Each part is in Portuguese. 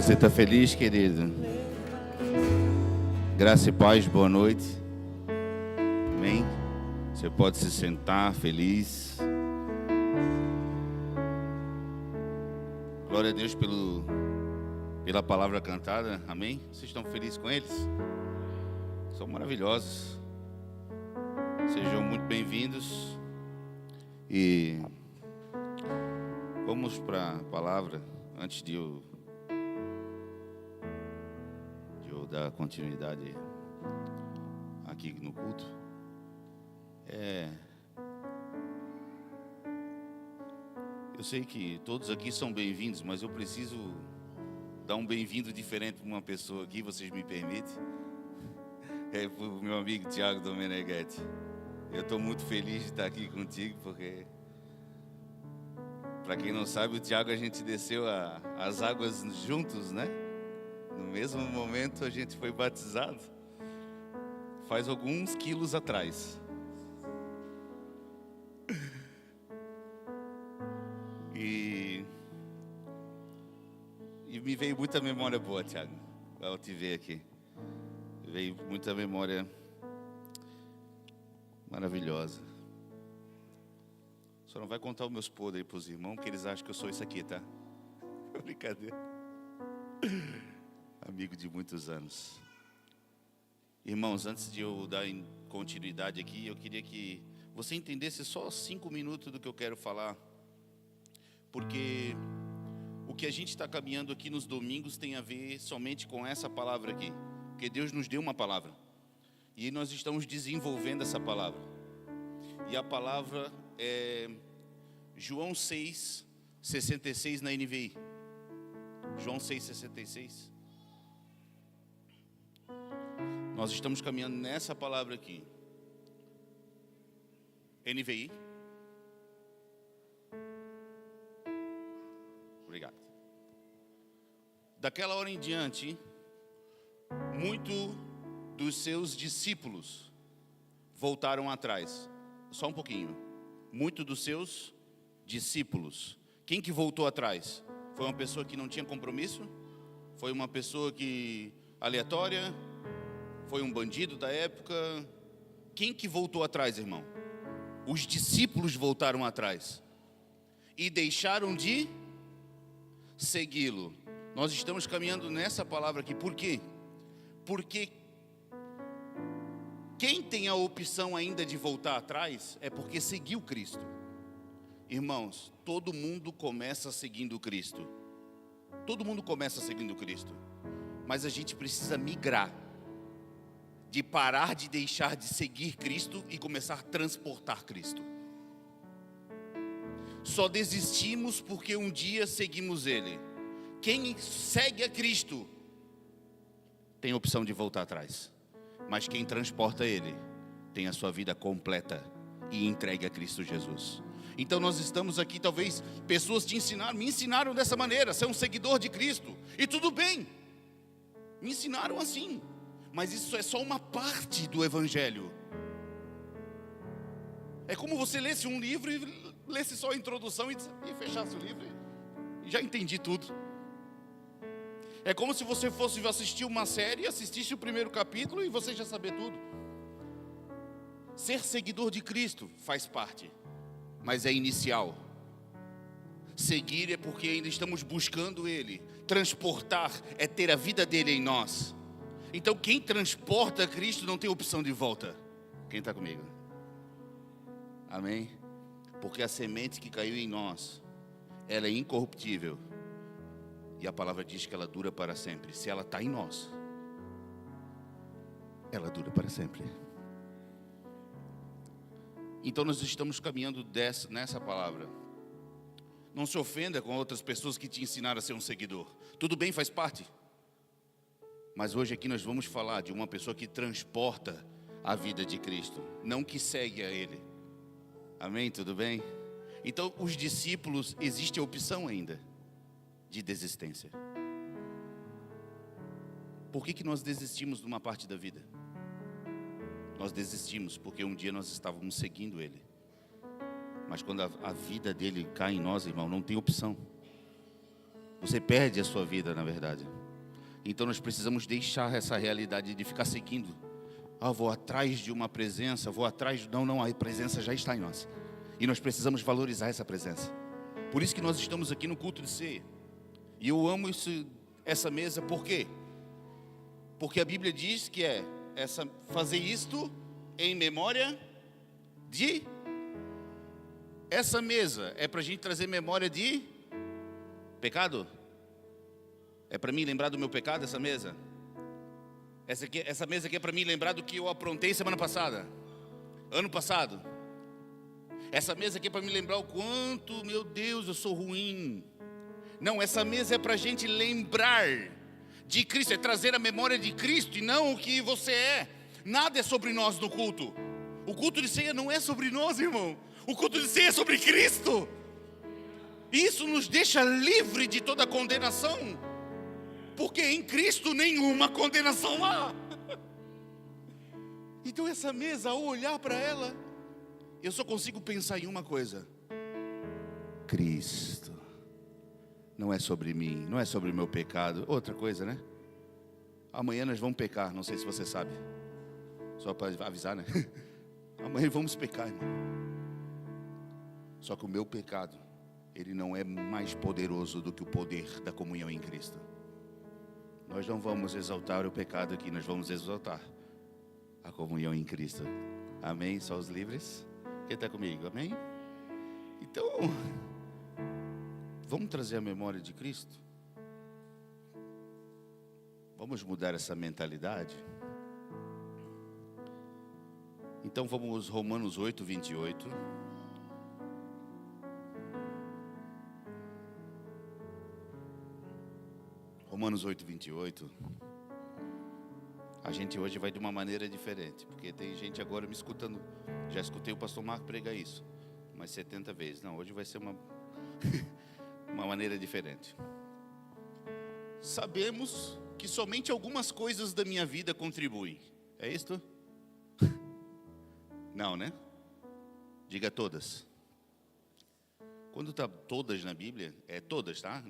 Você está feliz, querido? Graça e paz, boa noite. Amém? Você pode se sentar feliz. Glória a Deus pela palavra cantada. Amém? Vocês estão felizes com eles? São maravilhosos. Sejam muito bem-vindos. E vamos para a palavra antes de eu dar continuidade aqui no culto. Eu sei que todos aqui são bem-vindos, mas eu preciso dar um bem-vindo diferente para uma pessoa aqui, vocês me permitem? É para o meu amigo Tiago Domeneghetti. Eu estou muito feliz de estar aqui contigo, porque, para quem não sabe, o Tiago, a gente desceu as águas juntos, né? No mesmo momento a gente foi batizado, faz alguns quilos atrás. E me veio muita memória boa, Tiago, ao te ver aqui. Veio muita memória maravilhosa. Só não vai contar os meus podres aí para os irmãos, porque eles acham que eu sou isso aqui, tá? Brincadeira. Amigo de muitos anos. Irmãos, antes de eu dar continuidade aqui, eu queria que você entendesse só 5 minutos do que eu quero falar. Porque o que a gente está caminhando aqui nos domingos tem a ver somente com essa palavra aqui. Porque Deus nos deu uma palavra. E nós estamos desenvolvendo essa palavra. E a palavra é João 6:66 na NVI. João 6:66. Nós estamos caminhando nessa palavra aqui. NVI. Obrigado. Daquela hora em diante, muito dos seus discípulos voltaram atrás. Só um pouquinho. Muito dos seus discípulos. Quem que voltou atrás? Foi uma pessoa que não tinha compromisso? Foi uma pessoa que aleatória? Foi um bandido da época? Quem que voltou atrás, irmão? Os discípulos voltaram atrás e deixaram de segui-lo. Nós estamos caminhando nessa palavra aqui. Por quê? Porque quem tem a opção ainda de voltar atrás é porque seguiu Cristo. Irmãos, todo mundo começa seguindo Cristo. Todo mundo começa seguindo Cristo. Mas a gente precisa migrar. De parar de deixar de seguir Cristo e começar a transportar Cristo. Só desistimos porque um dia seguimos Ele. Quem segue a Cristo tem a opção de voltar atrás. Mas quem transporta Ele tem a sua vida completa e entregue a Cristo Jesus. Então nós estamos aqui, talvez pessoas me ensinaram dessa maneira, ser um seguidor de Cristo. E tudo bem, me ensinaram assim. Mas isso é só uma parte do Evangelho. É como você lesse um livro e lesse só a introdução e fechasse o livro e já entendi tudo. É como se você fosse assistir uma série, assistisse o primeiro capítulo e você já saber tudo. Ser seguidor de Cristo faz parte, mas é inicial. Seguir é porque ainda estamos buscando Ele. Transportar é ter a vida dEle em nós. Então quem transporta Cristo não tem opção de volta. Quem está comigo? Amém? Porque a semente que caiu em nós, ela é incorruptível. E a palavra diz que ela dura para sempre. Se ela está em nós, ela dura para sempre. Então nós estamos caminhando nessa palavra. Não se ofenda com outras pessoas que te ensinaram a ser um seguidor. Tudo bem, faz parte. Mas hoje aqui nós vamos falar de uma pessoa que transporta a vida de Cristo, não que segue a Ele. Amém? Tudo bem? Então, os discípulos, existe a opção ainda de desistência. Por que nós desistimos de uma parte da vida? Nós desistimos porque um dia nós estávamos seguindo Ele. Mas quando a vida dele cai em nós, irmão, não tem opção. você perde a sua vida, na verdade. Então nós precisamos deixar essa realidade de ficar seguindo. Vou atrás de uma presença, vou atrás... Não, a presença já está em nós. E nós precisamos valorizar essa presença. Por isso que nós estamos aqui no culto de ceia. E eu amo essa mesa, por quê? Porque a Bíblia diz que fazer isto em memória de... Essa mesa é para a gente trazer memória de pecado? É para mim lembrar do meu pecado, essa mesa? Essa mesa aqui é para mim lembrar do que eu aprontei semana passada, ano passado. Essa mesa aqui é para me lembrar o quanto, meu Deus, eu sou ruim. Não, essa mesa é para a gente lembrar de Cristo, é trazer a memória de Cristo e não o que você é. Nada é sobre nós no culto. O culto de ceia não é sobre nós, irmão. O culto de ceia é sobre Cristo. Isso nos deixa livre de toda condenação. Porque em Cristo nenhuma condenação há. Então essa mesa, ao olhar para ela, eu só consigo pensar em uma coisa: Cristo. Não é sobre mim, não é sobre o meu pecado. Outra coisa, né? Amanhã nós vamos pecar, não sei se você sabe. Só para avisar, né? Amanhã vamos pecar, irmão. Só que o meu pecado, ele não é mais poderoso do que o poder da comunhão em Cristo. Nós não vamos exaltar o pecado aqui, nós vamos exaltar a comunhão em Cristo. Amém? Só os livres? Quem está comigo? Amém? Então, vamos trazer a memória de Cristo? Vamos mudar essa mentalidade? Então vamos Romanos 8, 28. Romanos 8, 28. A gente hoje vai de uma maneira diferente, porque tem gente agora me escutando. Já escutei o pastor Marco pregar isso umas 70 vezes. Não, hoje vai ser uma maneira diferente. Sabemos que somente algumas coisas da minha vida contribuem. É isto? Não, né? Diga todas. Quando está todas na Bíblia, é todas, tá?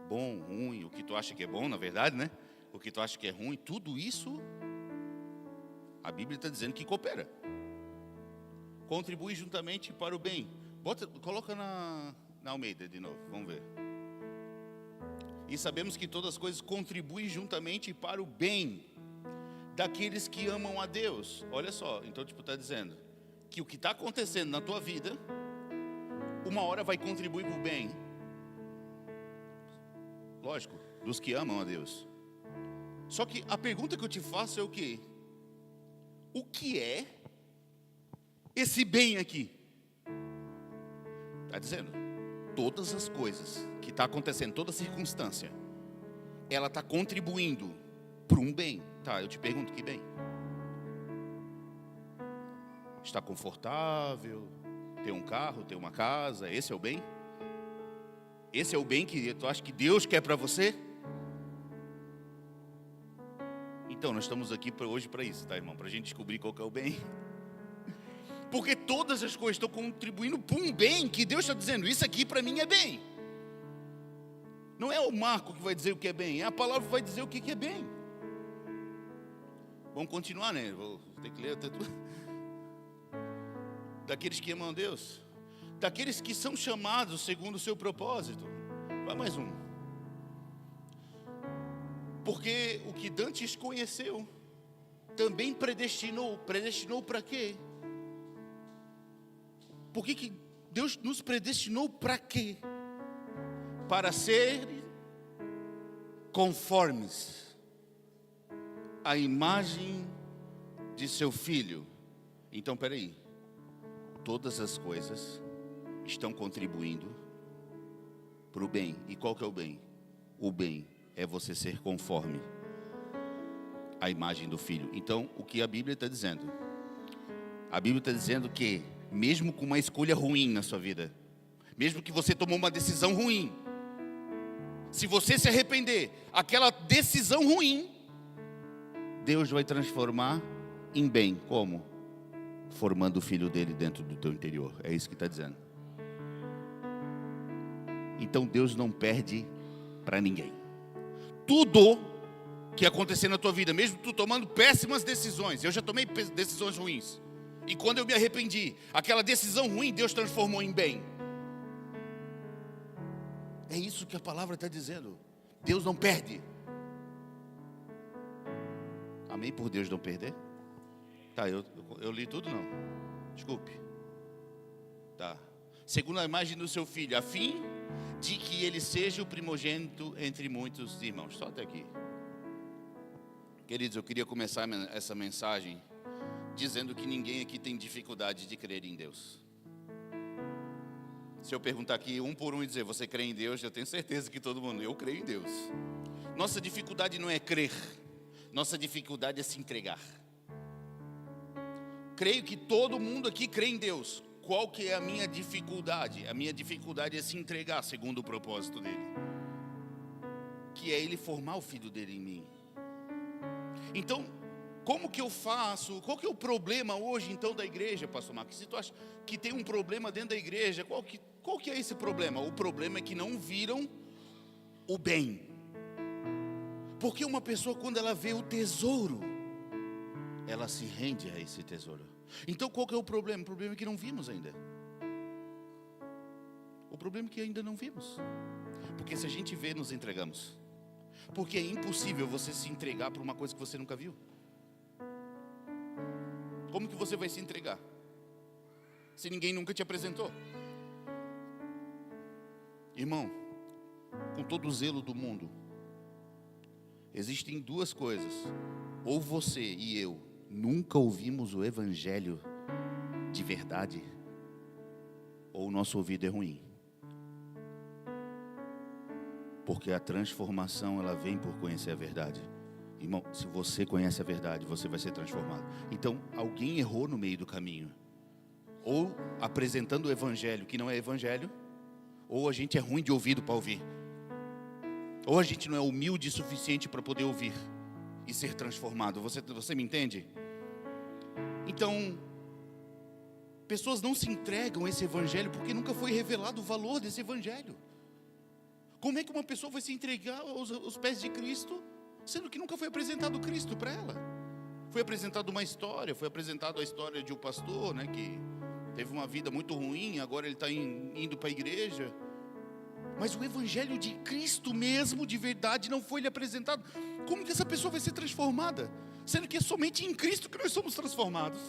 Bom, ruim, o que tu acha que é bom, na verdade, né? O que tu acha que é ruim, tudo isso, a Bíblia está dizendo que coopera. Contribui juntamente para o bem. Coloca na Almeida de novo, vamos ver. E sabemos que todas as coisas contribuem juntamente para o bem daqueles que amam a Deus. Olha só, então está dizendo que o que está acontecendo na tua vida, uma hora vai contribuir para o bem. Lógico, dos que amam a Deus. Só que a pergunta que eu te faço é o quê? O que é esse bem aqui? Está dizendo, todas as coisas que está acontecendo, toda circunstância, ela está contribuindo para um bem. Tá, eu te pergunto, que bem? Está confortável? Tem um carro, tem uma casa, esse é o bem? Esse é o bem que tu acha que Deus quer para você? Então, nós estamos aqui hoje para isso, tá, irmão? Para a gente descobrir qual que é o bem. Porque todas as coisas estão contribuindo para um bem que Deus está dizendo, isso aqui para mim é bem. Não é o Marco que vai dizer o que é bem, é a palavra que vai dizer o que é bem. Vamos continuar, né? Vou ter que ler até tudo. Daqueles que amam a Deus, daqueles que são chamados segundo o seu propósito. Vai mais um. Porque o que dantes conheceu, também predestinou. Predestinou para quê? Por que Deus nos predestinou para quê? Para ser conformes à imagem de seu Filho. Então, peraí. Todas as coisas estão contribuindo para o bem. E qual que é o bem? O bem é você ser conforme à imagem do Filho. Então, o que a Bíblia está dizendo? A Bíblia está dizendo que, mesmo com uma escolha ruim na sua vida, mesmo que você tomou uma decisão ruim, se você se arrepender, aquela decisão ruim, Deus vai transformar em bem. Como? Formando o Filho dele dentro do teu interior. É isso que está dizendo. Então Deus não perde para ninguém. Tudo que acontecer na tua vida, mesmo tu tomando péssimas decisões, eu já tomei decisões ruins, e quando eu me arrependi, aquela decisão ruim, Deus transformou em bem. É isso que a palavra está dizendo. Deus não perde. Amém por Deus não perder? Tá, eu li tudo não? Desculpe. Tá. Segundo a imagem do seu filho, a fim de que ele seja o primogênito entre muitos irmãos. Só até aqui. Queridos, eu queria começar essa mensagem dizendo que ninguém aqui tem dificuldade de crer em Deus. Se eu perguntar aqui um por um e dizer, você crê em Deus? Eu tenho certeza que todo mundo, eu creio em Deus. Nossa dificuldade não é crer, nossa dificuldade é se entregar. Creio que todo mundo aqui crê em Deus. Qual que é a minha dificuldade? A minha dificuldade é se entregar segundo o propósito dele, que é ele formar o filho dele em mim. Então, como que eu faço? Qual que é o problema hoje então da igreja, pastor Marcos? Se tu acha que tem um problema dentro da igreja, qual que é esse problema? O problema é que não viram o bem. Porque uma pessoa, quando ela vê o tesouro, ela se rende a esse tesouro. Então qual que é o problema? O problema é que não vimos ainda. O problema é que ainda não vimos. Porque se a gente vê, nos entregamos. Porque é impossível você se entregar para uma coisa que você nunca viu. Como que você vai se entregar se ninguém nunca te apresentou? Irmão, com todo o zelo do mundo, existem duas coisas. Ou você e eu nunca ouvimos o evangelho de verdade, ou o nosso ouvido é ruim. Porque a transformação, ela vem por conhecer a verdade. Irmão, se você conhece a verdade, você vai ser transformado. Então, alguém errou no meio do caminho. Ou apresentando o evangelho que não é evangelho, ou a gente é ruim de ouvido para ouvir. Ou a gente não é humilde o suficiente para poder ouvir e ser transformado. Você me entende? Então, pessoas não se entregam a esse evangelho porque nunca foi revelado o valor desse evangelho. Como é que uma pessoa vai se entregar aos pés de Cristo, sendo que nunca foi apresentado Cristo para ela? Foi apresentado uma história, foi apresentado a história de um pastor, né, que teve uma vida muito ruim, agora ele está indo para a igreja. Mas o evangelho de Cristo mesmo, de verdade, não foi lhe apresentado. Como que essa pessoa vai ser transformada? Sendo que é somente em Cristo que nós somos transformados.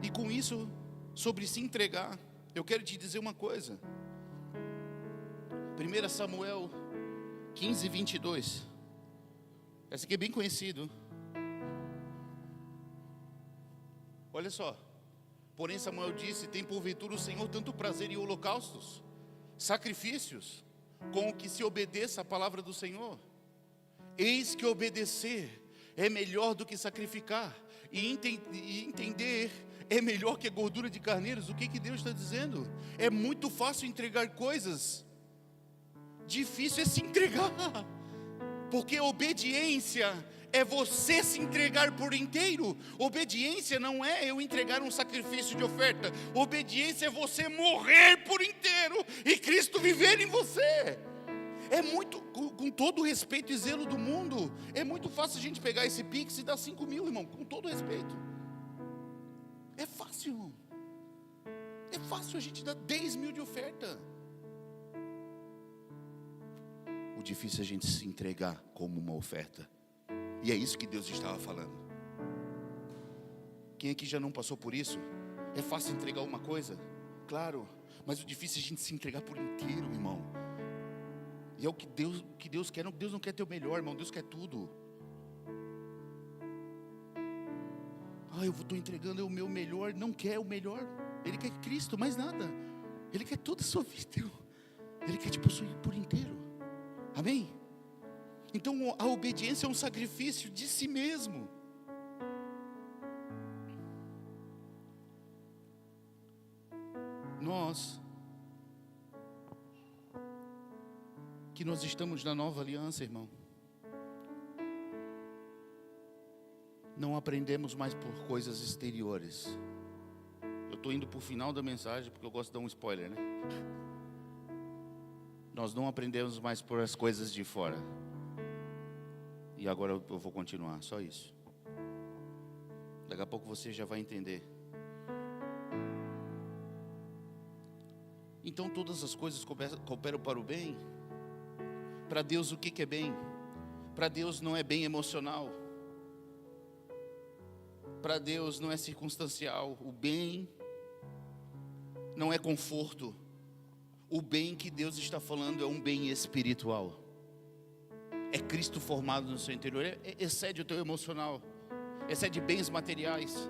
E com isso, sobre se entregar, eu quero te dizer uma coisa. 1 Samuel 15, 22. Essa aqui é bem conhecido. Olha só. Porém Samuel disse, tem porventura o Senhor tanto prazer em holocaustos, sacrifícios, com o que se obedeça a palavra do Senhor? Eis que obedecer é melhor do que sacrificar, e entender é melhor que a gordura de carneiros. O que Deus está dizendo? É muito fácil entregar coisas, difícil é se entregar. Porque obediência é você se entregar por inteiro. Obediência não é eu entregar um sacrifício de oferta. Obediência é você morrer por inteiro e Cristo viver em você. É muito, com todo o respeito e zelo do mundo, é muito fácil a gente pegar esse Pix e dar 5 mil, irmão, com todo o respeito. É fácil, irmão. É fácil a gente dar 10 mil de oferta. O difícil é a gente se entregar como uma oferta. E é isso que Deus estava falando. Quem aqui já não passou por isso? É fácil entregar uma coisa? Claro. Mas o difícil é a gente se entregar por inteiro, irmão. E é o que Deus quer. Deus não quer ter o melhor, irmão. Deus quer tudo. Eu estou entregando o meu melhor. Não quer o melhor. Ele quer Cristo, mais nada. Ele quer toda a sua vida, irmão. Ele quer te possuir por inteiro. Amém? Então a obediência é um sacrifício de si mesmo. Nós estamos na nova aliança, irmão, não aprendemos mais por coisas exteriores. Eu estou indo para o final da mensagem porque eu gosto de dar um spoiler, né? Nós não aprendemos mais por as coisas de fora. E agora eu vou continuar, só isso. Daqui a pouco você já vai entender. Então todas as coisas cooperam para o bem. Para Deus o que é bem? Para Deus não é bem emocional. Para Deus não é circunstancial. O bem não é conforto. O bem que Deus está falando é um bem espiritual. É Cristo formado no seu interior. Excede o teu emocional. Excede bens materiais.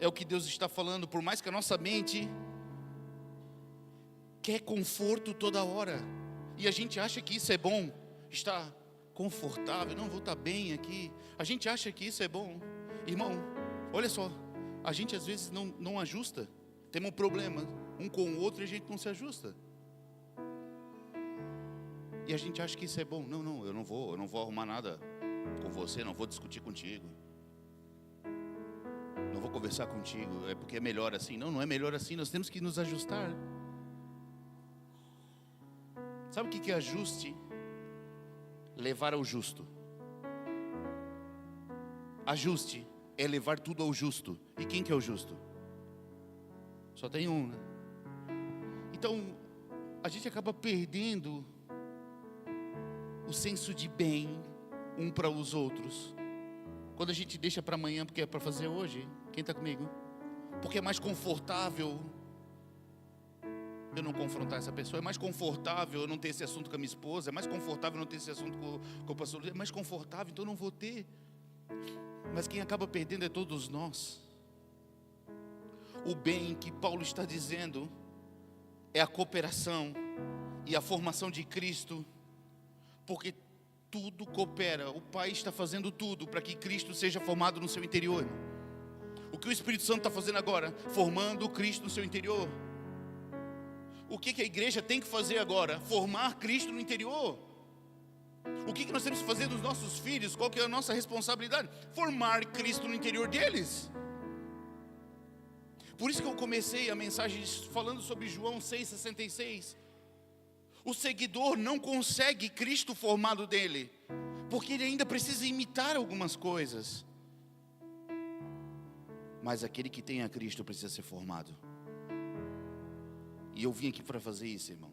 É o que Deus está falando. Por mais que a nossa mente quer conforto toda hora, e a gente acha que isso é bom, está confortável, não vou estar bem aqui. A gente acha que isso é bom. Irmão, olha só, a gente às vezes não ajusta. Temos um problema um com o outro e a gente não se ajusta. E a gente acha que isso é bom. Não, eu não vou arrumar nada com você, não vou discutir contigo, não vou conversar contigo, é porque é melhor assim. Não é melhor assim, nós temos que nos ajustar. Sabe o que é ajuste? Levar ao justo. Ajuste é levar tudo ao justo. E quem que é o justo? Só tem um, né? Então, a gente acaba perdendo o senso de bem um para os outros quando a gente deixa para amanhã porque é para fazer hoje. Quem está comigo? Porque é mais confortável eu não confrontar essa pessoa, é mais confortável eu não ter esse assunto com a minha esposa, é mais confortável eu não ter esse assunto com o pastor, é mais confortável, então eu não vou ter. Mas quem acaba perdendo é todos nós. O bem que Paulo está dizendo é a cooperação e a formação de Cristo, porque tudo coopera. O Pai está fazendo tudo para que Cristo seja formado no seu interior. O que o Espírito Santo está fazendo agora? Formando Cristo no seu interior. O que a igreja tem que fazer agora? Formar Cristo no interior. O que nós temos que fazer dos nossos filhos? Qual que é a nossa responsabilidade? Formar Cristo no interior deles. Por isso que eu comecei a mensagem falando sobre João 6,66. O seguidor não consegue Cristo formado dele, porque ele ainda precisa imitar algumas coisas. Mas aquele que tem a Cristo precisa ser formado. E eu vim aqui para fazer isso, irmão.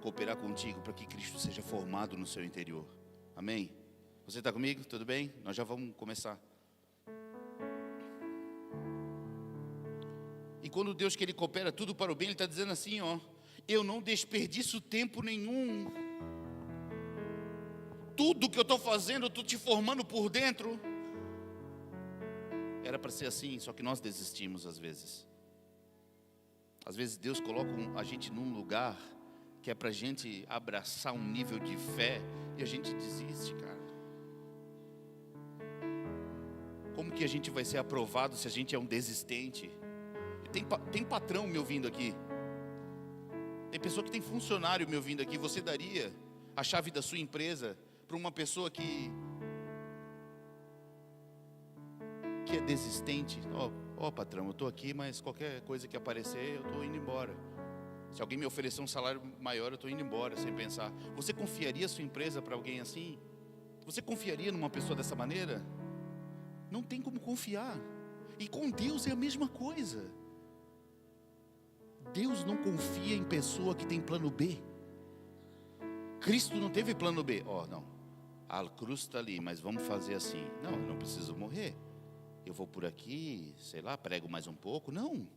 Cooperar contigo para que Cristo seja formado no seu interior. Amém? Você está comigo? Tudo bem? Nós já vamos começar. E quando Deus que Ele coopera tudo para o bem, Ele está dizendo assim, ó: eu não desperdiço tempo nenhum. Tudo que eu estou fazendo, eu estou te formando por dentro. Era para ser assim, só que nós desistimos às vezes. Às vezes Deus coloca a gente num lugar que é para a gente abraçar um nível de fé e a gente desiste, cara. Como que a gente vai ser aprovado se a gente é um desistente? Tem patrão me ouvindo aqui. Tem pessoa que tem funcionário me ouvindo aqui. Você daria a chave da sua empresa para uma pessoa que é desistente? Ó, patrão, eu estou aqui, mas qualquer coisa que aparecer, eu estou indo embora. Se alguém me oferecer um salário maior, eu estou indo embora, sem pensar. Você confiaria a sua empresa para alguém assim? Você confiaria numa pessoa dessa maneira? Não tem como confiar. E com Deus é a mesma coisa. Deus não confia em pessoa que tem plano B. Cristo não teve plano B. Não, a cruz está ali, mas vamos fazer assim. Não, eu não preciso morrer. Eu vou por aqui, sei lá, prego mais um pouco. Não.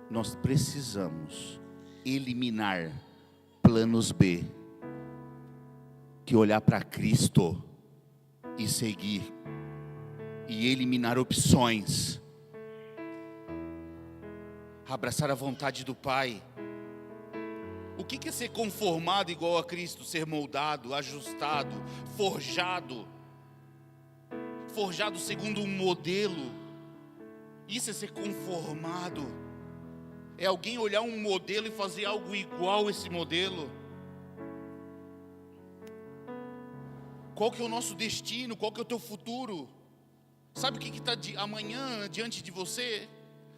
Nós precisamos eliminar planos B, que olhar para Cristo e seguir, e eliminar opções, abraçar a vontade do Pai. O que é ser conformado igual a Cristo? Ser moldado, ajustado, forjado segundo um modelo. Isso é ser conformado. É alguém olhar um modelo e fazer algo igual a esse modelo. Qual que é o nosso destino? Qual que é o teu futuro? Sabe o que está amanhã diante de você?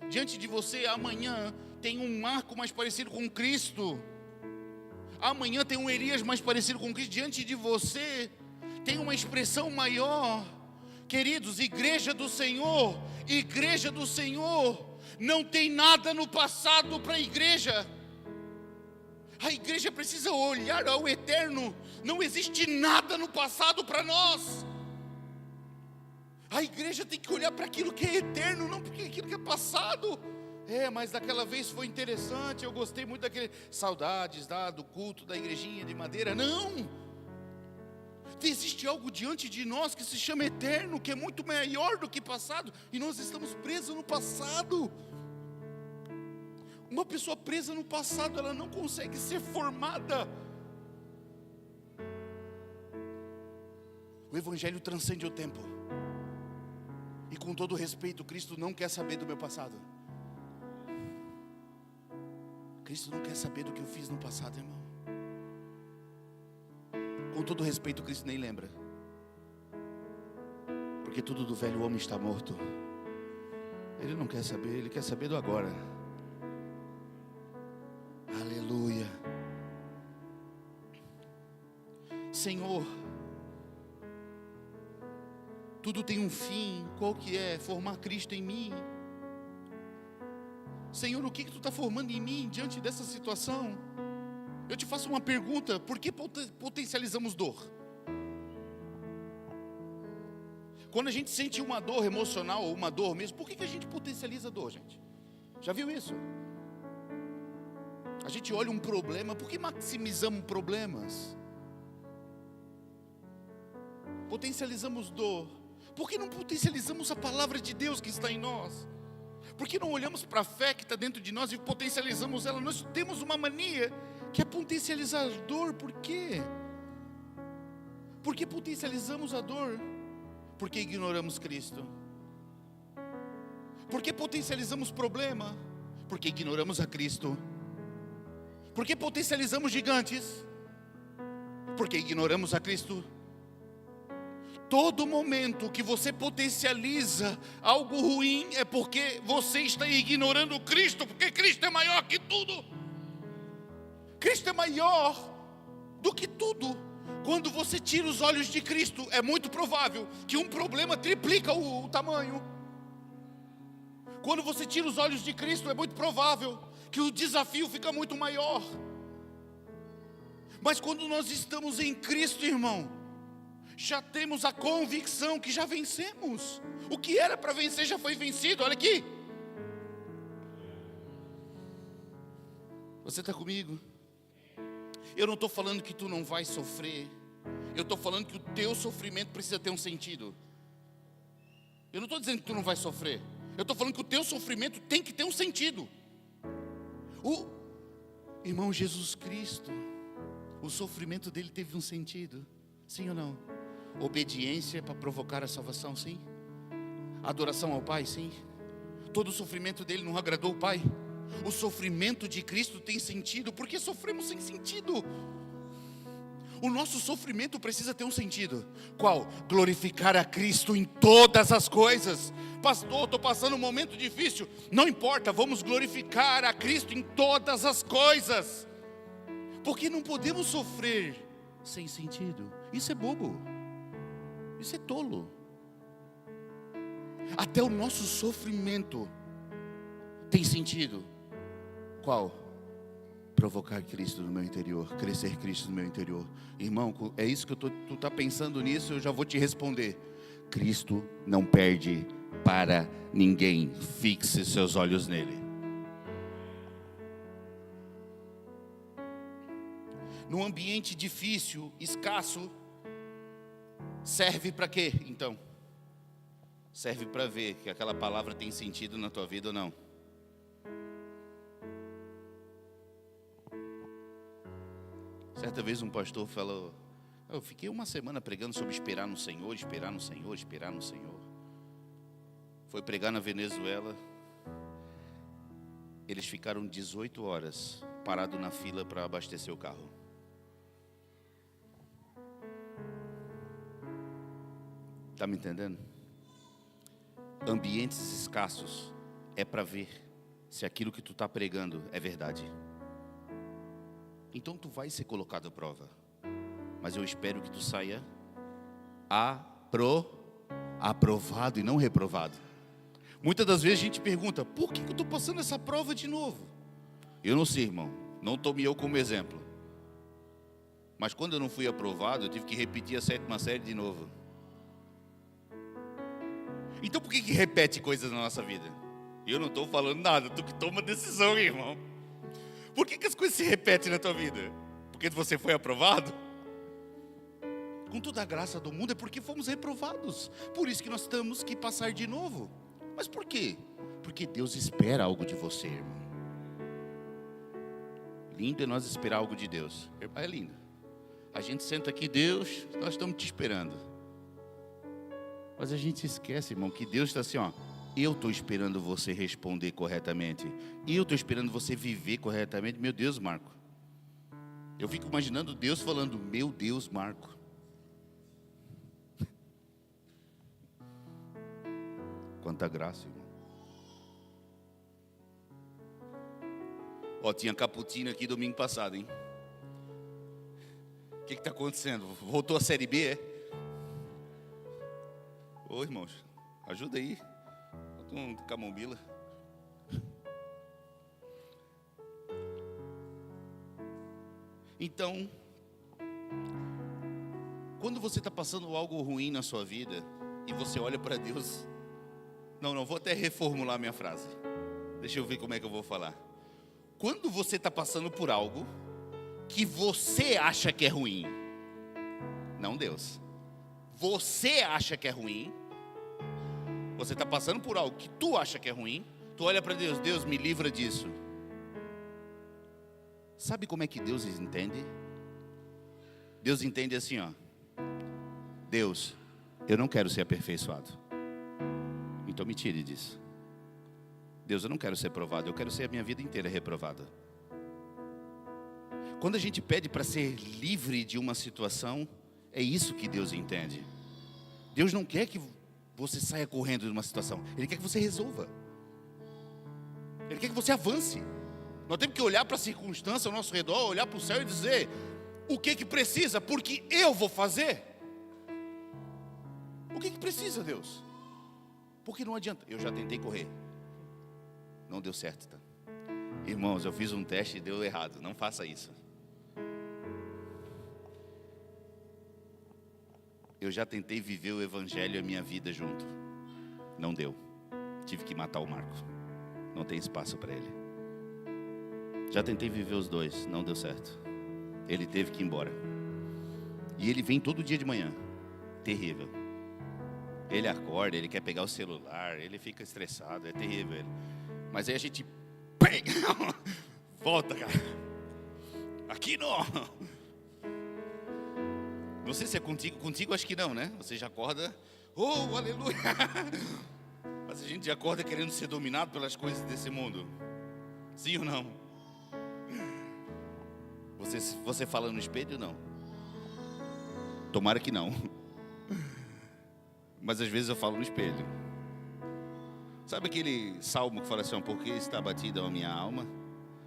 Diante de você, amanhã tem um Marco mais parecido com Cristo. Amanhã tem um Elias mais parecido com Cristo. Diante de você tem uma expressão maior. Queridos, igreja do Senhor, não tem nada no passado para a igreja. A igreja precisa olhar ao eterno. Não existe nada no passado para nós. A igreja tem que olhar para aquilo que é eterno, não para aquilo que é passado. Mas daquela vez foi interessante, eu gostei muito daquele... Saudades do culto da igrejinha de madeira. Não! Existe algo diante de nós que se chama eterno, que é muito maior do que passado. E nós estamos presos no passado. Uma pessoa presa no passado, ela não consegue ser formada. O evangelho transcende o tempo. E com todo respeito, Cristo não quer saber do meu passado. Cristo não quer saber do que eu fiz no passado, irmão. Com todo respeito, Cristo nem lembra. Porque tudo do velho homem está morto. Ele não quer saber, ele quer saber do agora. Aleluia. Senhor, tudo tem um fim. Qual que é? Formar Cristo em mim. Senhor, o que tu está formando em mim diante dessa situação? Eu te faço uma pergunta: por que potencializamos dor? Quando a gente sente uma dor emocional ou uma dor mesmo, por que a gente potencializa a dor, gente? Já viu isso? A gente olha um problema, por que maximizamos problemas? Potencializamos dor. Por que não potencializamos a palavra de Deus que está em nós? Por que não olhamos para a fé que está dentro de nós e potencializamos ela? Nós temos uma mania que é potencializar a dor. Por quê? Por que potencializamos a dor? Porque ignoramos Cristo. Por que potencializamos problema? Porque ignoramos a Cristo. Por que potencializamos gigantes? Porque ignoramos a Cristo. Todo momento que você potencializa algo ruim é porque você está ignorando Cristo, porque Cristo é maior que tudo. Cristo é maior do que tudo. Quando você tira os olhos de Cristo, é muito provável que um problema triplica o tamanho. Quando você tira os olhos de Cristo, é muito provável que o desafio fica muito maior. Mas quando nós estamos em Cristo, irmão, já temos a convicção que já vencemos. O que era para vencer já foi vencido. Olha aqui. Você está comigo? Eu não estou falando que tu não vai sofrer. Eu estou falando que o teu sofrimento precisa ter um sentido. Eu não estou dizendo que tu não vai sofrer. Eu estou falando que o teu sofrimento tem que ter um sentido. O irmão Jesus Cristo, o sofrimento dele teve um sentido. Sim ou não? Obediência para provocar a salvação, sim. Adoração ao Pai, sim. Todo o sofrimento dele não agradou o Pai. O sofrimento de Cristo tem sentido, porque sofremos sem sentido. O nosso sofrimento precisa ter um sentido. Qual? Glorificar a Cristo em todas as coisas. Pastor, estou passando um momento difícil. Não importa, vamos glorificar a Cristo em todas as coisas. Porque não podemos sofrer sem sentido. Isso é bobo. Isso é tolo. Até o nosso sofrimento tem sentido. Qual? Provocar Cristo no meu interior, crescer Cristo no meu interior. Irmão, é isso que tu está pensando nisso, eu já vou te responder. Cristo não perde para ninguém. Fixe seus olhos nele. Num ambiente difícil, escasso, serve para quê, então? Serve para ver que aquela palavra tem sentido na tua vida ou não. Certa vez um pastor falou: eu fiquei uma semana pregando sobre esperar no Senhor, esperar no Senhor, esperar no Senhor. Foi pregar na Venezuela. Eles ficaram 18 horas parados na fila para abastecer o carro. Está me entendendo? Ambientes escassos é para ver se aquilo que tu está pregando é verdade. Então tu vai ser colocado à prova, mas eu espero que tu saia aprovado e não reprovado. Muitas das vezes a gente pergunta: por que eu estou passando essa prova de novo? Eu não sei, irmão, não tome eu como exemplo, mas quando eu não fui aprovado, eu tive que repetir a 7ª série de novo. Então por que repete coisas na nossa vida? Eu não estou falando nada, tu que toma decisão, irmão. Por que as coisas se repetem na tua vida? Porque você foi aprovado? Com toda a graça do mundo, é porque fomos reprovados. Por isso que nós temos que passar de novo. Mas por quê? Porque Deus espera algo de você, irmão. Lindo é nós esperar algo de Deus. É lindo. A gente senta aqui: Deus, nós estamos te esperando. Mas a gente esquece, irmão, que Deus está assim, ó: eu estou esperando você responder corretamente. Eu estou esperando você viver corretamente. Meu Deus, Marco. Eu fico imaginando Deus falando: meu Deus, Marco. Quanta graça, irmão. Ó, tinha cappuccino aqui domingo passado, hein? O que está acontecendo? Voltou a Série B, é? Ô, irmãos, ajuda aí. Bota um camomila. Então, quando você está passando algo ruim na sua vida e você olha para Deus... Não, vou até reformular minha frase. Deixa eu ver como é que eu vou falar. Quando você está passando por algo que você acha que é ruim, não Deus, você acha que é ruim, você está passando por algo que tu acha que é ruim, tu olha para Deus: Deus, me livra disso. Sabe como é que Deus entende? Deus entende assim, ó: Deus, eu não quero ser aperfeiçoado, então me tire disso. Deus, eu não quero ser provado, eu quero ser a minha vida inteira reprovada. Quando a gente pede para ser livre de uma situação, é isso que Deus entende. Deus não quer que você saia correndo de uma situação, Ele quer que você resolva. Ele quer que você avance. Nós temos que olhar para a circunstância ao nosso redor, olhar para o céu e dizer: o que precisa, porque eu vou fazer. O que precisa, Deus? Porque não adianta. Eu já tentei correr, não deu certo, tá? Irmãos, eu fiz um teste e deu errado. Não faça isso. Eu já tentei viver o evangelho e a minha vida junto, não deu. Tive que matar o Marco, não tem espaço para ele. Já tentei viver os dois, não deu certo. Ele teve que ir embora. E ele vem todo dia de manhã, terrível. Ele acorda, ele quer pegar o celular, ele fica estressado, é terrível ele. Mas aí a gente pega, volta, cara. Aqui não. Não sei se é contigo acho que não, né? Você já acorda, oh, aleluia. Mas a gente já acorda querendo ser dominado pelas coisas desse mundo. Sim ou não? Você fala no espelho ou não? Tomara que não. Mas às vezes eu falo no espelho. Sabe aquele salmo que fala assim: por que está abatida a minha alma?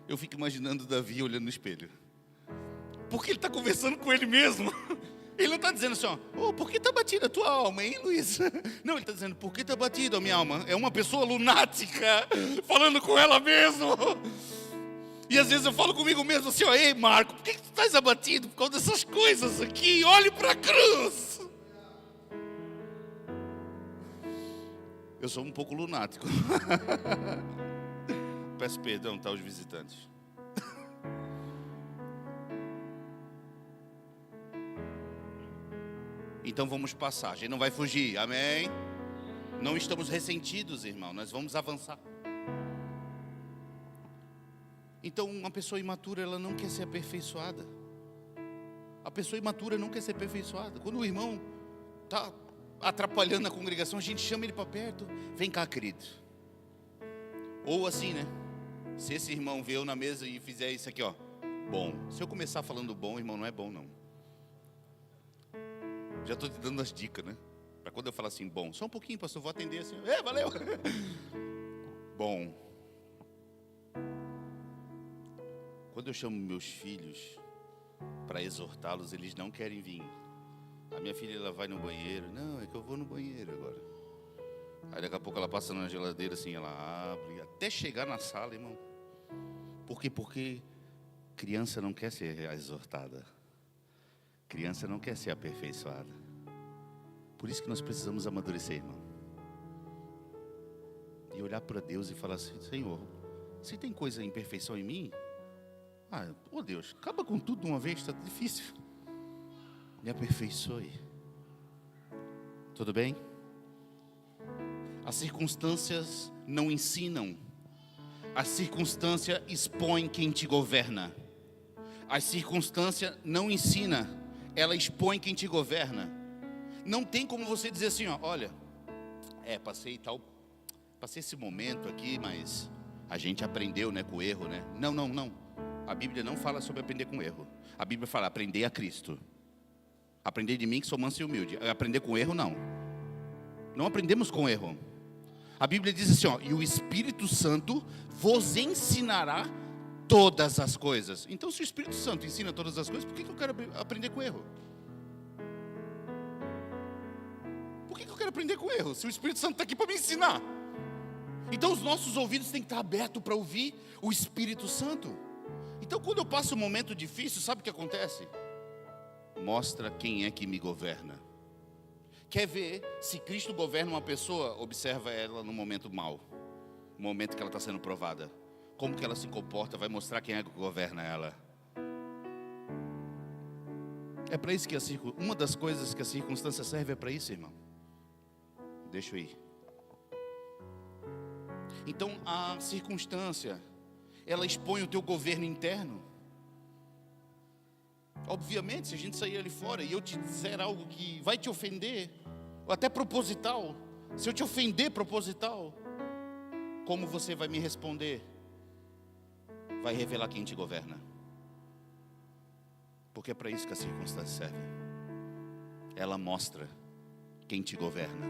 Eu fico imaginando Davi olhando no espelho, porque ele está conversando com ele mesmo. Ele não está dizendo assim: oh, por que está batida a tua alma, hein, Luiz? Não, ele está dizendo: por que está batida a minha alma? É uma pessoa lunática falando com ela mesmo. E às vezes eu falo comigo mesmo assim: ei, Marco, por que tu estás abatido por causa dessas coisas aqui? Olhe para a cruz. Eu sou um pouco lunático. Peço perdão, tá, os visitantes. Então vamos passar, a gente não vai fugir, amém? Não estamos ressentidos, irmão, nós vamos avançar. Então uma pessoa imatura, ela não quer ser aperfeiçoada. A pessoa imatura não quer ser aperfeiçoada. Quando o irmão está atrapalhando a congregação, a gente chama ele para perto: vem cá, querido. Ou assim, né? Se esse irmão veio na mesa e fizer isso aqui, ó, bom. Se eu começar falando bom, irmão, não é bom não. Já estou te dando as dicas, né? Para quando eu falar assim, bom, só um pouquinho, pastor, vou atender assim. Valeu. Bom, quando eu chamo meus filhos para exortá-los, eles não querem vir. A minha filha, ela vai no banheiro. Não, é que eu vou no banheiro agora. Aí daqui a pouco ela passa na geladeira assim, ela abre, até chegar na sala, irmão. Por quê? Porque criança não quer ser exortada. Criança não quer ser aperfeiçoada. Por isso que nós precisamos amadurecer, irmão. E olhar para Deus e falar assim: Senhor, se tem coisa de imperfeição em mim, Deus, acaba com tudo de uma vez, está difícil. Me aperfeiçoe. Tudo bem? As circunstâncias não ensinam. A circunstância expõe quem te governa. A circunstância não ensina, ela expõe quem te governa. Não tem como você dizer assim, olha, passei esse momento aqui, mas a gente aprendeu, né, com o erro, né? Não. A Bíblia não fala sobre aprender com erro. A Bíblia fala aprender a Cristo. Aprender de mim que sou manso e humilde. Aprender com erro, não. Não aprendemos com erro. A Bíblia diz assim, e o Espírito Santo vos ensinará todas as coisas. Então, se o Espírito Santo ensina todas as coisas, por que eu quero aprender com erro? Por que eu quero aprender com erro? Se o Espírito Santo está aqui para me ensinar. Então, os nossos ouvidos têm que estar abertos para ouvir o Espírito Santo. Então, quando eu passo um momento difícil, sabe o que acontece? Mostra quem é que me governa. Quer ver se Cristo governa uma pessoa? Observa ela no momento mau, no momento que ela está sendo provada. Como que ela se comporta vai mostrar quem é que governa ela. É para isso que uma das coisas que a circunstância serve é para isso, irmão. Deixa eu ir. Então a circunstância, ela expõe o teu governo interno. Obviamente, se a gente sair ali fora e eu te disser algo que vai te ofender, ou até proposital, se eu te ofender proposital, como você vai me responder? Vai revelar quem te governa. Porque é para isso que a circunstância serve. Ela mostra quem te governa.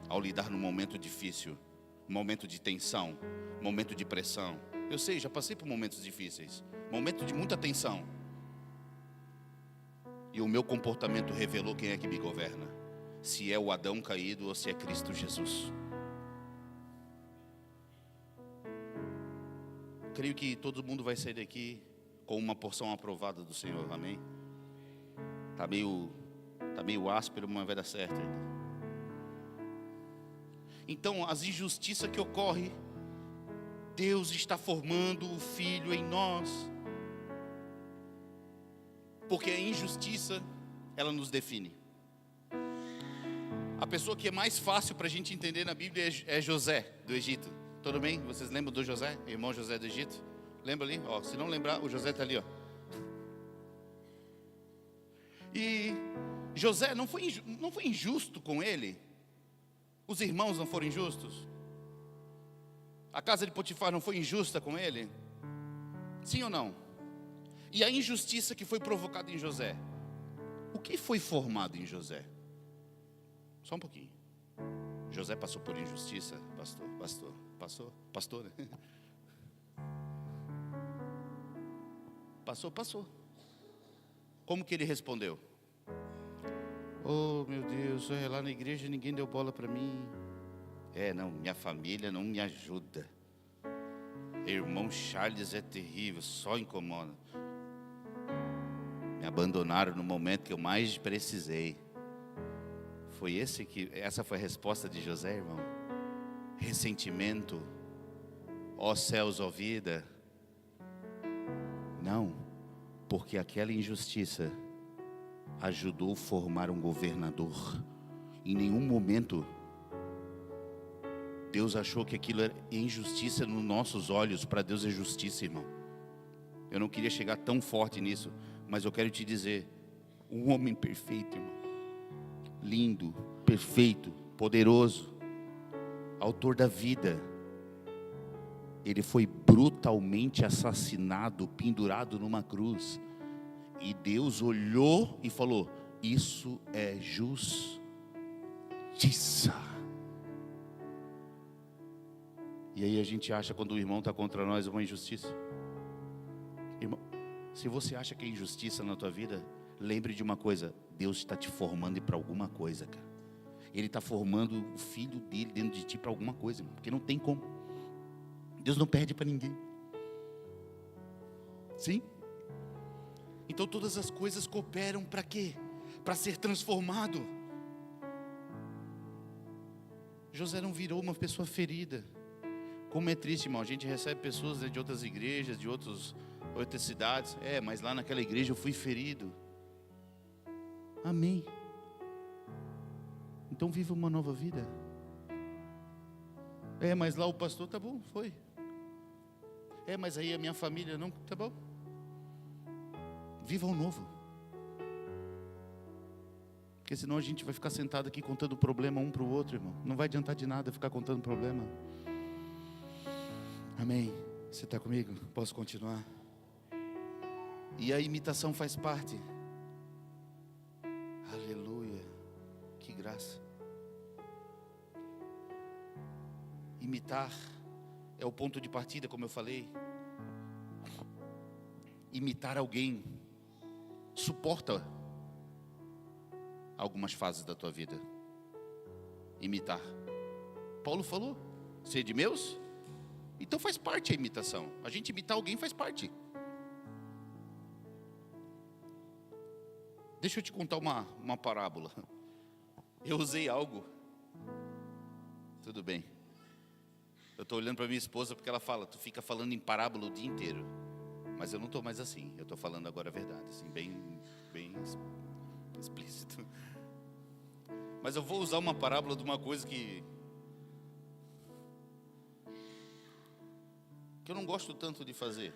Ao lidar num momento difícil, momento de tensão, momento de pressão. Eu sei, já passei por momentos difíceis, momento de muita tensão. E o meu comportamento revelou quem é que me governa. Se é o Adão caído ou se é Cristo Jesus. Creio que todo mundo vai sair daqui com uma porção aprovada do Senhor, amém? Tá meio áspero, mas vai dar certo ainda. Então, as injustiças que ocorrem, Deus está formando o Filho em nós. Porque a injustiça, ela nos define. A pessoa que é mais fácil para a gente entender na Bíblia é José, do Egito. Tudo bem? Vocês lembram do José? Irmão José do Egito? Lembra ali? Se não lembrar, o José está ali, E José não foi injusto com ele. Os irmãos não foram injustos. A casa de Potifar não foi injusta com ele. Sim ou não? E a injustiça que foi provocada em José. O que foi formado em José? Só um pouquinho. José passou por injustiça, pastor, né? Passou. Como que ele respondeu? Oh, meu Deus, lá na igreja ninguém deu bola para mim. Não, minha família não me ajuda. Irmão Charles é terrível, só incomoda. Me abandonaram no momento que eu mais precisei. Essa foi a resposta de José, irmão. Ressentimento, ó céus, ó vida. Não, porque aquela injustiça ajudou a formar um governador. Em nenhum momento Deus achou que aquilo era injustiça nos nossos olhos. Para Deus é justiça, irmão. Eu não queria chegar tão forte nisso, mas eu quero te dizer, um homem perfeito, irmão, lindo, perfeito, poderoso, autor da vida, ele foi brutalmente assassinado, pendurado numa cruz. E Deus olhou e falou: isso é justiça. E aí a gente acha, quando o irmão está contra nós, uma injustiça. Irmão, se você acha que é injustiça na tua vida, lembre de uma coisa: Deus está te formando para alguma coisa, cara. Ele está formando o filho dele dentro de ti para alguma coisa, irmão, porque não tem como. Deus não perde para ninguém. Sim? Então todas as coisas cooperam para quê? Para ser transformado. José não virou uma pessoa ferida. Como é triste, irmão, a gente recebe pessoas de outras igrejas, de outras cidades. Mas lá naquela igreja eu fui ferido. Amém. Então viva uma nova vida. Mas lá o pastor, tá bom, foi. Mas aí a minha família não, tá bom. Viva o novo. Porque senão a gente vai ficar sentado aqui contando problema um para o outro, irmão. Não vai adiantar de nada ficar contando problema. Amém. Você está comigo? Posso continuar? E a imitação faz parte. Aleluia. Que graça. Imitar é o ponto de partida, como eu falei. Imitar alguém suporta algumas fases da tua vida. Imitar. Paulo falou: sede meus. Então faz parte a imitação. A gente imitar alguém faz parte. Deixa eu te contar uma parábola. Eu usei algo. Tudo bem. Eu estou olhando para minha esposa porque ela fala: tu fica falando em parábola o dia inteiro. Mas eu não estou mais assim. Eu estou falando agora a verdade, assim, bem explícito. Mas eu vou usar uma parábola de uma coisa que eu não gosto tanto de fazer.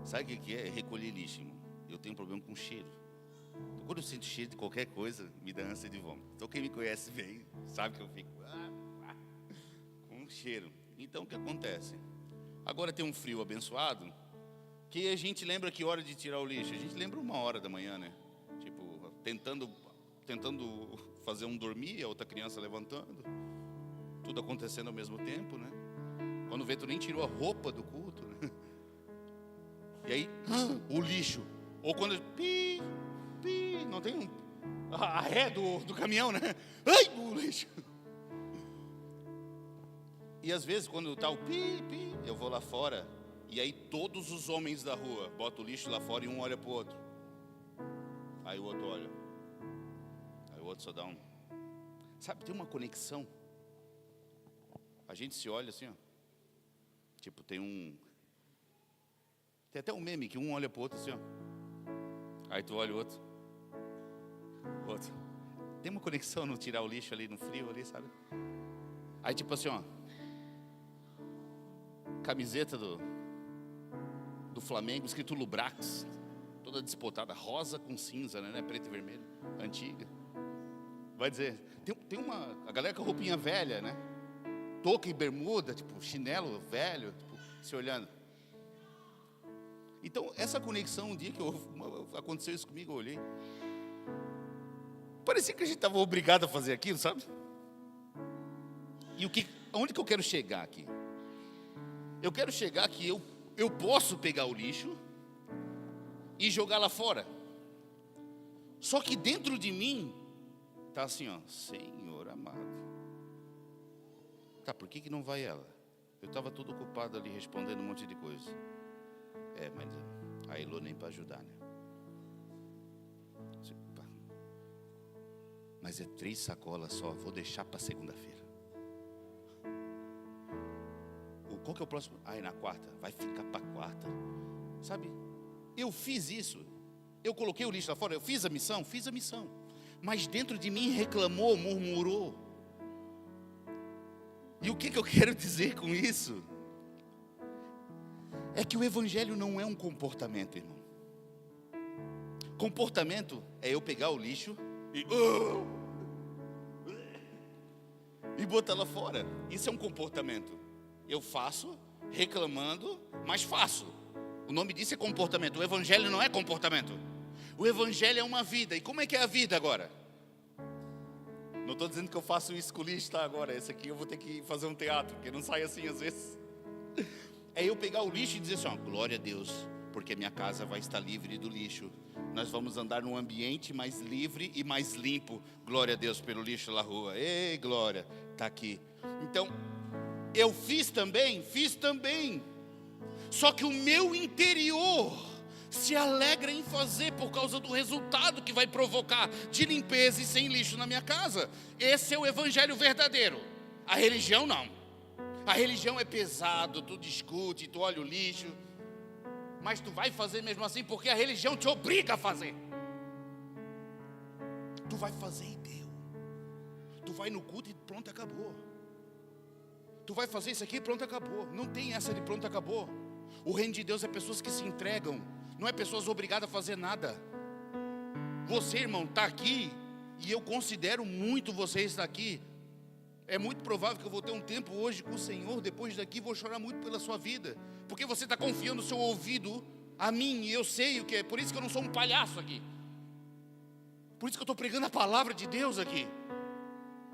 Sabe o que é? Recolher lixo, irmão. Eu tenho um problema com cheiro. Então, quando eu sinto cheiro de qualquer coisa, me dá ânsia de vômito. Então quem me conhece bem sabe que eu fico com cheiro. Então o que acontece? Agora tem um frio abençoado, que a gente lembra que hora de tirar o lixo. A gente lembra 1h da manhã, né? Tipo, tentando fazer um dormir, a outra criança levantando, tudo acontecendo ao mesmo tempo, né? Quando vê, tu nem tirou a roupa do culto, né? E aí, o lixo. Ou quando não tem a ré do caminhão, né? Ai, o lixo. E às vezes, quando está o eu vou lá fora, e aí todos os homens da rua botam o lixo lá fora e um olha para o outro. Aí o outro olha. Aí o outro só dá um. Sabe, tem uma conexão. A gente se olha assim, ó. Tipo, tem até um meme que um olha para o outro assim, ó. Aí tu olha o outro. Tem uma conexão no tirar o lixo ali no frio ali, sabe? Aí tipo assim, ó. Camiseta do Flamengo, escrito Lubrax, toda despotada, rosa com cinza, né? Preto e vermelho, antiga. Vai dizer, tem a galera com a roupinha velha, né? Touca e bermuda, tipo chinelo velho, tipo, se olhando. Então essa conexão, um dia que aconteceu isso comigo, eu olhei. Parecia que a gente estava obrigado a fazer aquilo, sabe? E aonde que eu quero chegar aqui? Eu quero chegar que eu posso pegar o lixo e jogar lá fora. Só que dentro de mim está assim, ó, Senhor amado. Tá, por que não vai ela? Eu estava todo ocupado ali respondendo um monte de coisa. Mas a Elô nem para ajudar, né? Mas é 3 sacolas só, vou deixar para segunda-feira. Qual que é o próximo? Na quarta. Vai ficar para quarta. Sabe? Eu fiz isso. Eu coloquei o lixo lá fora. Eu fiz a missão. Mas dentro de mim reclamou, murmurou. E o que eu quero dizer com isso? É que o evangelho não é um comportamento, irmão. Comportamento é eu pegar o lixo e botar lá fora. Isso é um comportamento. Eu faço, reclamando, mas faço. O nome disso é comportamento. O evangelho não é comportamento. O evangelho é uma vida. E como é que é a vida agora? Não estou dizendo que eu faço isso com o lixo, tá? Agora, esse aqui eu vou ter que fazer um teatro, porque não sai assim às vezes. É eu pegar o lixo e dizer assim, ó, glória a Deus, porque minha casa vai estar livre do lixo. Nós vamos andar num ambiente mais livre e mais limpo. Glória a Deus pelo lixo na rua. Ei, glória, está aqui. Então, eu fiz também. Só que o meu interior se alegra em fazer por causa do resultado que vai provocar de limpeza e sem lixo na minha casa. Esse é o evangelho verdadeiro. A religião não. A religião é pesado, tu discute, tu olha o lixo, mas tu vai fazer mesmo assim porque a religião te obriga a fazer. Tu vai fazer e deu. Tu vai no culto e pronto, acabou. Tu vai fazer isso aqui e pronto, acabou. Não tem essa de pronto, acabou. O reino de Deus é pessoas que se entregam, não é pessoas obrigadas a fazer nada. Você, irmão, está aqui, e eu considero muito você estar aqui. É muito provável que eu vou ter um tempo hoje com o Senhor, depois daqui vou chorar muito pela sua vida, porque você está confiando o seu ouvido a mim, e eu sei o que é, por isso que eu não sou um palhaço aqui. Por isso que eu estou pregando a palavra de Deus aqui,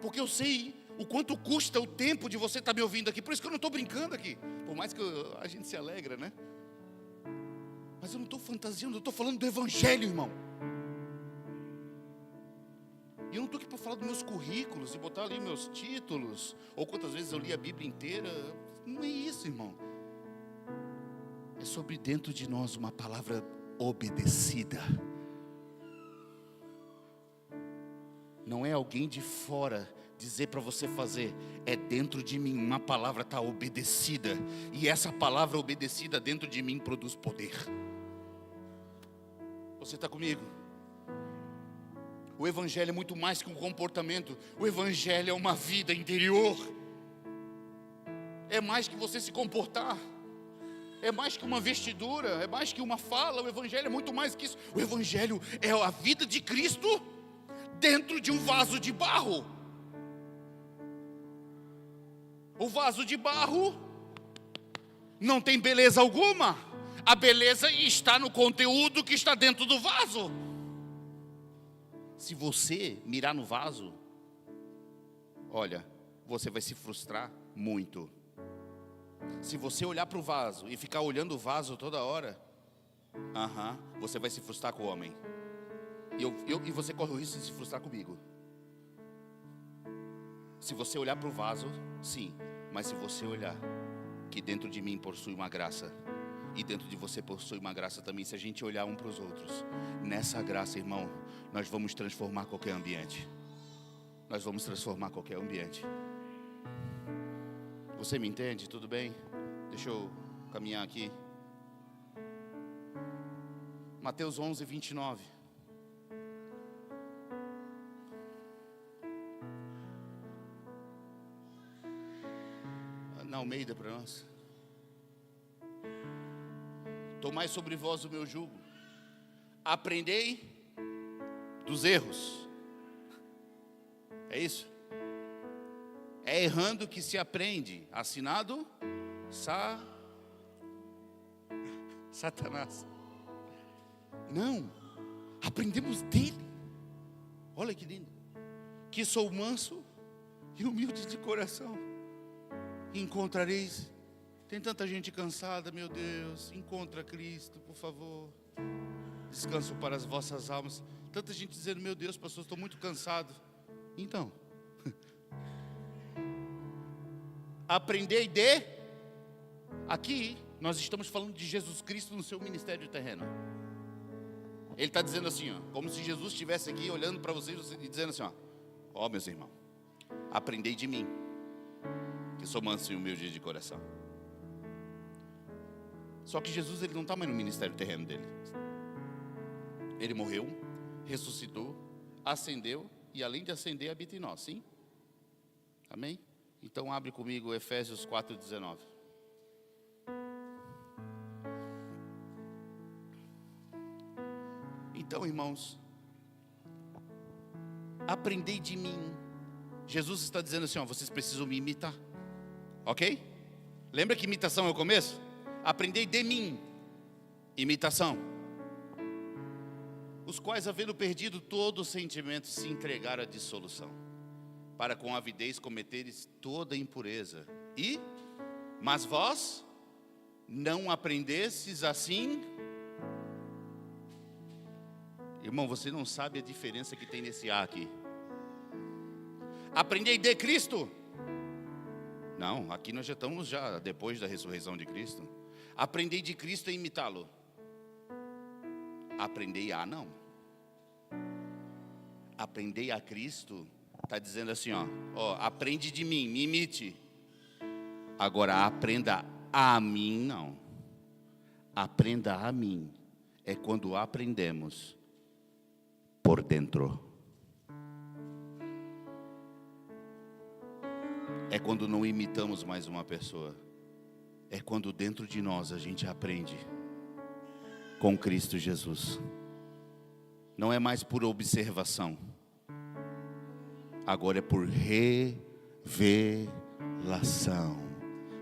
porque eu sei o quanto custa o tempo de você estar me ouvindo aqui, por isso que eu não estou brincando aqui, por mais que a gente se alegra, né? Mas eu não estou fantasiando, eu estou falando do evangelho, irmão. E eu não estou aqui para falar dos meus currículos e botar ali meus títulos, ou quantas vezes eu li a Bíblia inteira. Não é isso, irmão. É sobre dentro de nós uma palavra obedecida. Não é alguém de fora dizer para você fazer, é dentro de mim, uma palavra está obedecida, e essa palavra obedecida dentro de mim produz poder. Você está comigo? O evangelho é muito mais que um comportamento, o evangelho é uma vida interior, é mais que você se comportar, é mais que uma vestidura, é mais que uma fala, o evangelho é muito mais que isso. O evangelho é a vida de Cristo dentro de um vaso de barro. O vaso de barro não tem beleza alguma, a beleza está no conteúdo que está dentro do vaso. Se você mirar no vaso, olha, você vai se frustrar muito. Se você olhar para o vaso e ficar olhando o vaso toda hora, você vai se frustrar com o homem. E você corre o risco de se frustrar comigo. Se você olhar para o vaso, sim. Mas se você olhar que dentro de mim possui uma graça, e dentro de você possui uma graça também, se a gente olhar um para os outros, nessa graça, irmão, nós vamos transformar qualquer ambiente. Nós vamos transformar qualquer ambiente. Você me entende? Tudo bem? Deixa eu caminhar aqui. Mateus 11, 29. Na Almeida para nós. Tomai sobre vós o meu jugo, aprendei dos erros. É isso? É errando que se aprende. Assinado Satanás. Não, aprendemos dele. Olha que lindo. Que sou manso e humilde de coração, encontrareis. Tem tanta gente cansada, meu Deus. Encontra Cristo, por favor. Descanso para as vossas almas. Tanta gente dizendo, meu Deus, pastor, estou muito cansado. Então, aprendei de. Aqui, nós estamos falando de Jesus Cristo no seu ministério terreno. Ele está dizendo assim, ó, como se Jesus estivesse aqui olhando para vocês e dizendo assim, ó, meus irmãos, aprendei de mim, que sou manso e humilde de coração. Só que Jesus, ele não está mais no ministério terreno dele. Ele morreu, ressuscitou, ascendeu, e além de ascender, habita em nós, sim? Amém? Então abre comigo Efésios 4:19. Então, irmãos, aprendei de mim. Jesus está dizendo assim, ó, vocês precisam me imitar. Ok? Lembra que imitação é o começo? Aprendei de mim, imitação. Os quais, havendo perdido todo o sentimento, se entregaram à dissolução. para com avidez cometeres toda impureza. Mas vós não aprendestes assim? Irmão, você não sabe a diferença que tem nesse A aqui. Aprendei de Cristo. Não, aqui nós já estamos depois da ressurreição de Cristo. Aprendei de Cristo a imitá-lo. Aprendei a não. Aprendei a Cristo, está dizendo assim, ó, aprende de mim, me imite. Agora aprenda a mim, não. Aprenda a mim. É quando aprendemos por dentro. É quando não imitamos mais uma pessoa. É quando dentro de nós a gente aprende com Cristo Jesus. Não é mais por observação. Agora é por revelação.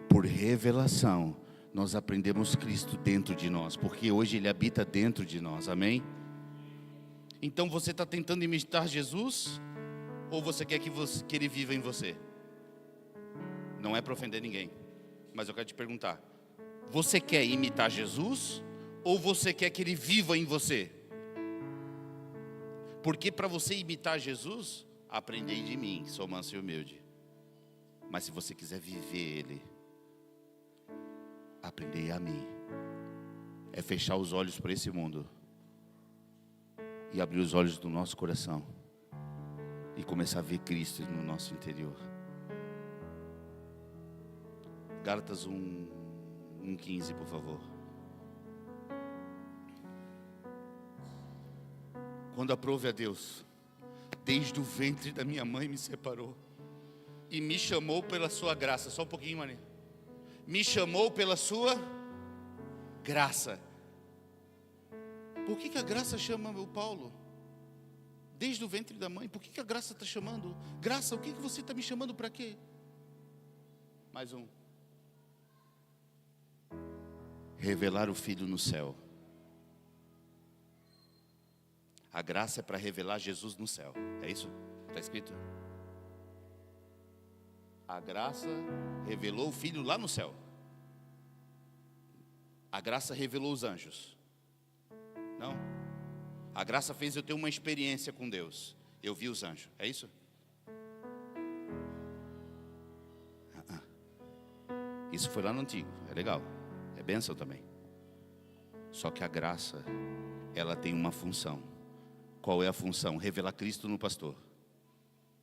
Por revelação, nós aprendemos Cristo dentro de nós, porque hoje Ele habita dentro de nós, amém? Então você está tentando imitar Jesus, ou você quer que Ele viva em você? Não é para ofender ninguém, mas eu quero te perguntar: você quer imitar Jesus, ou você quer que Ele viva em você? Porque para você imitar Jesus, aprendei de mim, sou manso e humilde. Mas se você quiser viver Ele, aprendei a mim. É fechar os olhos para esse mundo e abrir os olhos do nosso coração e começar a ver Cristo no nosso interior. Gálatas 1:15, por favor. Quando aprove a Deus, desde o ventre da minha mãe me separou e me chamou pela sua graça. Só um pouquinho, mané. Me chamou pela sua graça. Por que a graça chama o Paulo? Desde o ventre da mãe. Por que a graça está chamando? Graça, o que você está me chamando para quê? Mais um. Revelar o Filho no céu. A graça é para revelar Jesus no céu. É isso? Está escrito? A graça revelou o Filho lá no céu. A graça revelou os anjos. Não. A graça fez eu ter uma experiência com Deus. Eu vi os anjos. É isso? Isso foi lá no antigo. É legal. É bênção também. Só que a graça, ela tem uma função. Qual é a função? Revelar Cristo no pastor?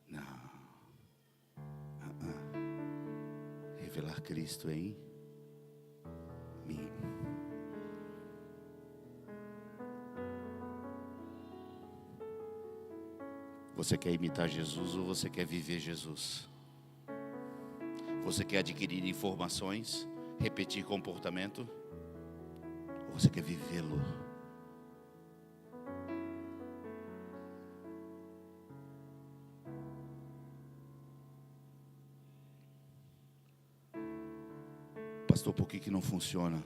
Não. Revelar Cristo em mim. Você quer imitar Jesus ou você quer viver Jesus? Você quer adquirir informações, repetir comportamento, ou você quer vivê-lo? Pastor, por que não funciona?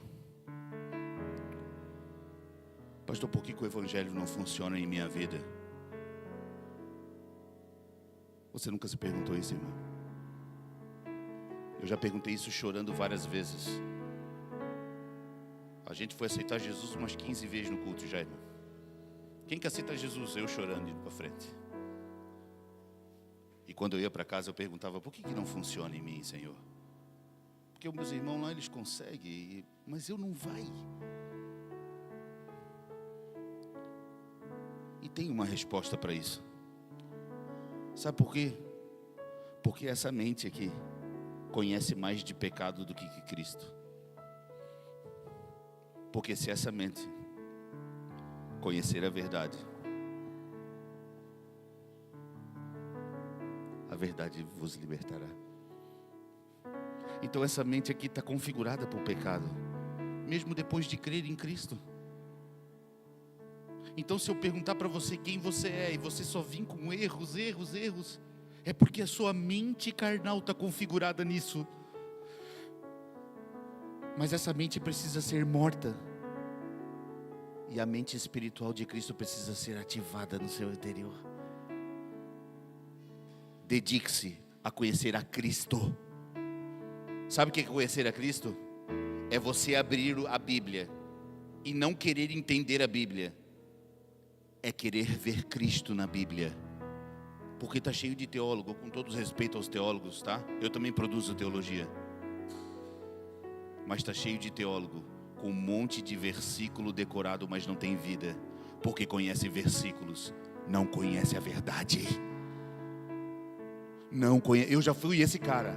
Pastor, por que o evangelho não funciona em minha vida? Você nunca se perguntou isso, irmão? Eu já perguntei isso chorando várias vezes. A gente foi aceitar Jesus umas 15 vezes no culto já, irmão. Quem que aceita Jesus? Eu chorando, indo para frente. E quando eu ia para casa eu perguntava: por que não funciona em mim, Senhor? Porque os meus irmãos lá, eles conseguem, mas eu não vai. E tem uma resposta para isso. Sabe por quê? Porque essa mente aqui conhece mais de pecado do que Cristo. Porque se essa mente conhecer a verdade vos libertará. Então essa mente aqui está configurada para o pecado, mesmo depois de crer em Cristo. Então se eu perguntar para você quem você é, e você só vir com erros, é porque a sua mente carnal está configurada nisso. Mas essa mente precisa ser morta, e a mente espiritual de Cristo precisa ser ativada no seu interior. dedique-se a conhecer a Cristo. Sabe o que é conhecer a Cristo? É você abrir a Bíblia e não querer entender a Bíblia. É querer ver Cristo na Bíblia. Porque está cheio de teólogo, com todo respeito aos teólogos, tá? Eu também produzo teologia. Mas está cheio de teólogo, com um monte de versículo decorado, mas não tem vida. Porque conhece versículos, não conhece a verdade. Não conhece. Eu já fui esse cara.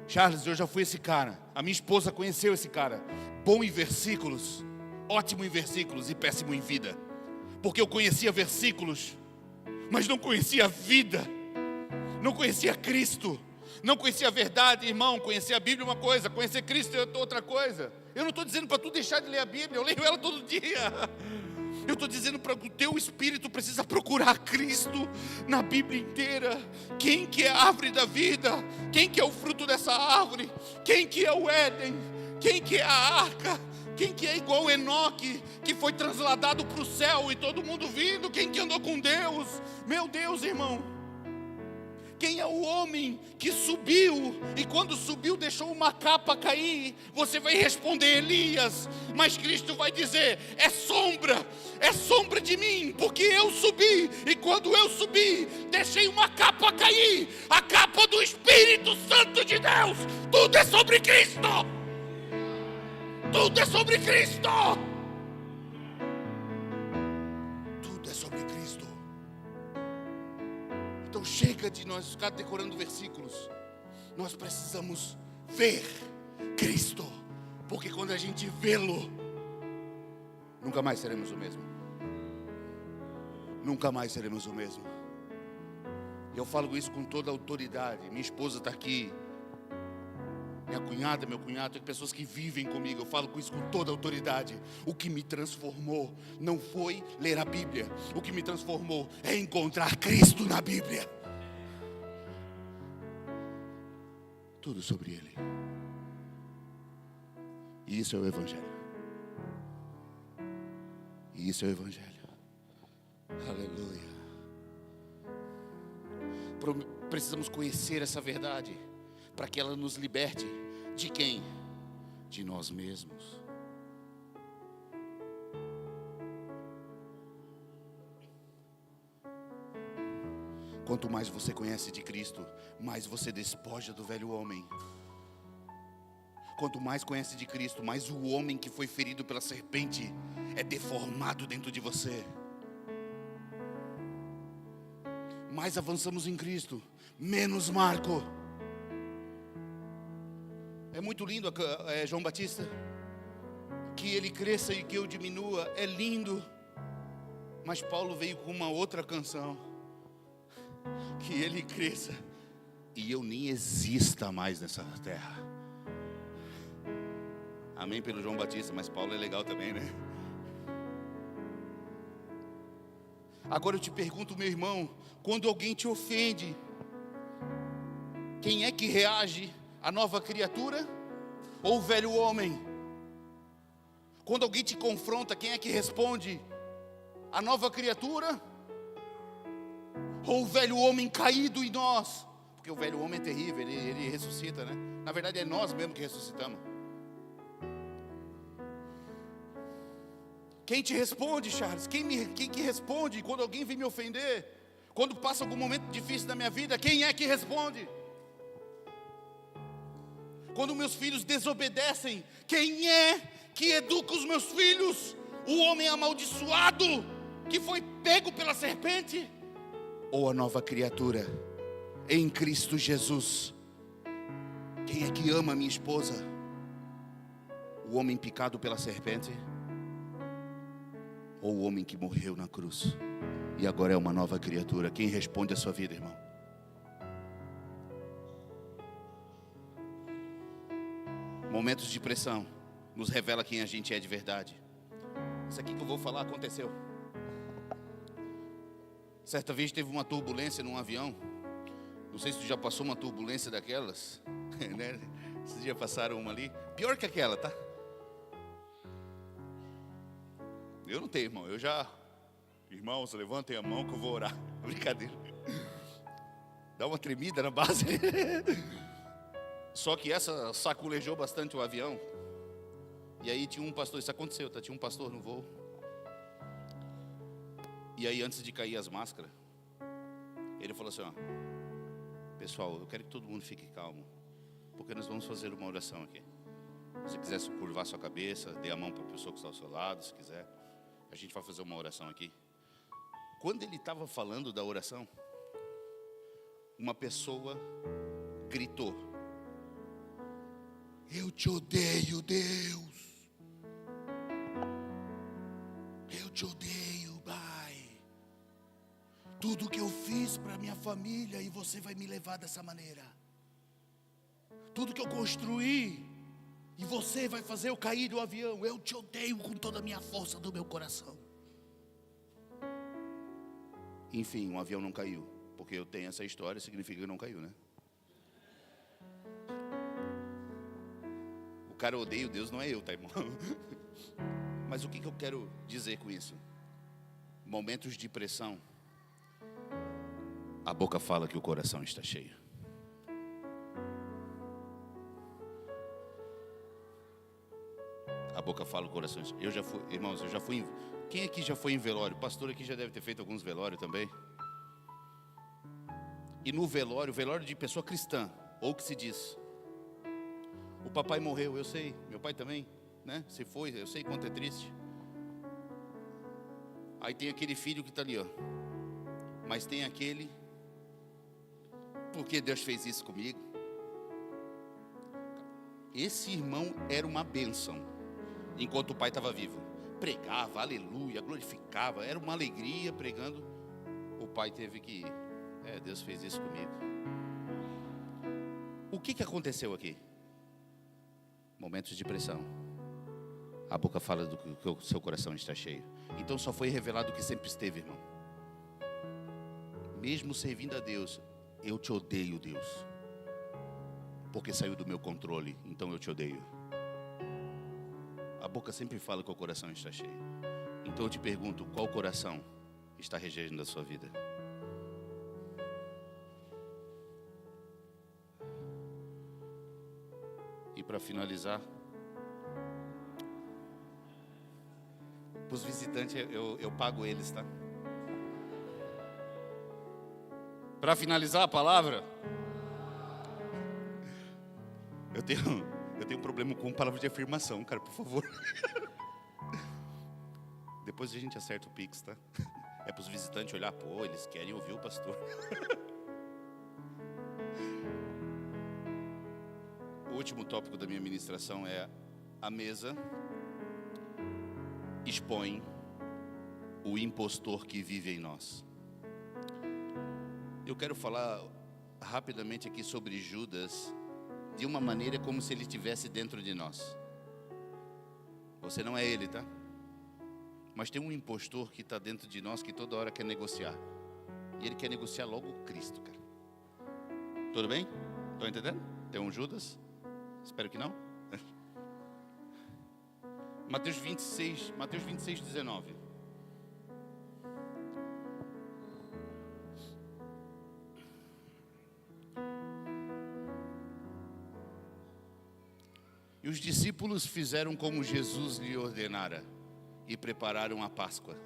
Charles, eu já fui esse cara. A minha esposa conheceu esse cara. Bom em versículos, ótimo em versículos e péssimo em vida. Porque eu conhecia versículos, mas não conhecia a vida. Não conhecia Cristo. Não conhecia a verdade, irmão. Conhecer a Bíblia é uma coisa, conhecer Cristo é outra coisa. Eu não estou dizendo para tu deixar de ler a Bíblia. Eu leio ela todo dia. Eu estou dizendo para que o teu espírito precisa procurar Cristo na Bíblia inteira. Quem que é a árvore da vida? Quem que é o fruto dessa árvore? Quem que é o Éden? Quem que é a arca? Quem que é igual Enoque, que foi transladado para o céu e todo mundo vindo? Quem que andou com Deus? Meu Deus, irmão. Quem é o homem que subiu e quando subiu deixou uma capa cair? Você vai responder Elias, mas Cristo vai dizer: é sombra de mim, porque eu subi e quando eu subi deixei uma capa cair, a capa do Espírito Santo de Deus. Tudo é sobre Cristo. Tudo é sobre Cristo. Tudo é sobre Cristo. Então chega de nós ficar decorando versículos. Nós precisamos ver Cristo. Porque quando a gente vê-lo, nunca mais seremos o mesmo. Nunca mais seremos o mesmo. E eu falo isso com toda a autoridade. Minha esposa está aqui. Minha cunhada, meu cunhado, tem pessoas que vivem comigo. Eu falo com isso com toda a autoridade. O que me transformou não foi ler a Bíblia. O que me transformou é encontrar Cristo na Bíblia. Tudo sobre Ele. E isso é o Evangelho. E isso é o Evangelho. Aleluia. Precisamos conhecer essa verdade para que ela nos liberte de quem? De nós mesmos. Quanto mais você conhece de Cristo, mais você despoja do velho homem. Quanto mais conhece de Cristo, mais o homem que foi ferido pela serpente é deformado dentro de você. Mais avançamos em Cristo, menos Marco. É muito lindo João Batista. Que ele cresça e que eu diminua. É lindo. Mas Paulo veio com uma outra canção. Que ele cresça e eu nem exista mais nessa terra. Amém pelo João Batista. Mas Paulo é legal também, né? Agora eu te pergunto, meu irmão. Quando alguém te ofende, quem é que reage? A nova criatura ou o velho homem? Quando alguém te confronta, quem é que responde? A nova criatura ou o velho homem caído em nós? Porque o velho homem é terrível, ele ressuscita, né? Na verdade é nós mesmo que ressuscitamos. Quem te responde, Charles? Quem que responde quando alguém vem me ofender? Quando passa algum momento difícil da minha vida, quem é que responde? Quando meus filhos desobedecem, quem é que educa os meus filhos? O homem amaldiçoado que foi pego pela serpente? Ou a nova criatura em Cristo Jesus? Quem é que ama a minha esposa? O homem picado pela serpente? Ou o homem que morreu na cruz e agora é uma nova criatura? Quem responde a sua vida, irmão? Momentos de pressão nos revela quem a gente é de verdade. Isso aqui que eu vou falar aconteceu. Certa vez teve uma turbulência num avião. Não sei se tu já passou uma turbulência daquelas, né? Esses dias passaram uma ali. Pior que aquela, tá? Eu não tenho, irmão. Eu já... Irmãos, levantem a mão que eu vou orar. Brincadeira. Dá uma tremida na base. Só que essa saculejou bastante o avião. E aí tinha um pastor, isso aconteceu, tá? Tinha um pastor no voo. E aí antes de cair as máscaras, ele falou assim, ó: pessoal, eu quero que todo mundo fique calmo, porque nós vamos fazer uma oração aqui. Se você quiser curvar sua cabeça, dê a mão para a pessoa que está ao seu lado, se quiser. A gente vai fazer uma oração aqui. Quando ele estava falando da oração, uma pessoa gritou: eu te odeio, Deus. Eu te odeio, Pai. Tudo que eu fiz para minha família e você vai me levar dessa maneira. Tudo que eu construí e você vai fazer eu cair do avião. Eu te odeio com toda a minha força do meu coração. Enfim, o avião não caiu. Porque eu tenho essa história, significa que não caiu, né? O cara odeia o Deus, não é eu, tá, irmão? Mas o que eu quero dizer com isso? Momentos de pressão, a boca fala que o coração está cheio. A boca fala, o coração está cheio. Eu já fui, irmãos, quem aqui já foi em velório? O pastor aqui já deve ter feito alguns velórios também. E no velório de pessoa cristã, ou que se diz: o papai morreu, eu sei, meu pai também, né? Se foi, eu sei quanto é triste. Aí tem aquele filho que está ali, ó. Mas tem aquele, porque Deus fez isso comigo. Esse irmão era uma bênção, enquanto o pai estava vivo. Pregava, aleluia, glorificava, era uma alegria pregando. O pai teve que ir. Deus fez isso comigo. O que aconteceu aqui? Momentos de pressão. A boca fala do que o seu coração está cheio. Então só foi revelado o que sempre esteve, irmão. Mesmo servindo a Deus, eu te odeio, Deus, porque saiu do meu controle, então eu te odeio. A boca sempre fala que o coração está cheio. Então eu te pergunto, qual coração está regendo a sua vida? E para finalizar, para os visitantes eu pago eles, tá? Para finalizar a palavra, eu tenho um problema com palavra de afirmação, cara, por favor. Depois a gente acerta o Pix, tá? É para os visitantes olhar, pô, eles querem ouvir o pastor. O último tópico da minha ministração é: a mesa expõe o impostor que vive em nós. Eu quero falar rapidamente aqui sobre Judas, de uma maneira como se ele estivesse dentro de nós. Você não é ele, tá? Mas tem um impostor que está dentro de nós, que toda hora quer negociar. E ele quer negociar logo o Cristo, cara. Tudo bem? Estão entendendo? Tem um Judas? Espero que não. Mateus 26, 19. E os discípulos fizeram como Jesus lhe ordenara e prepararam a Páscoa.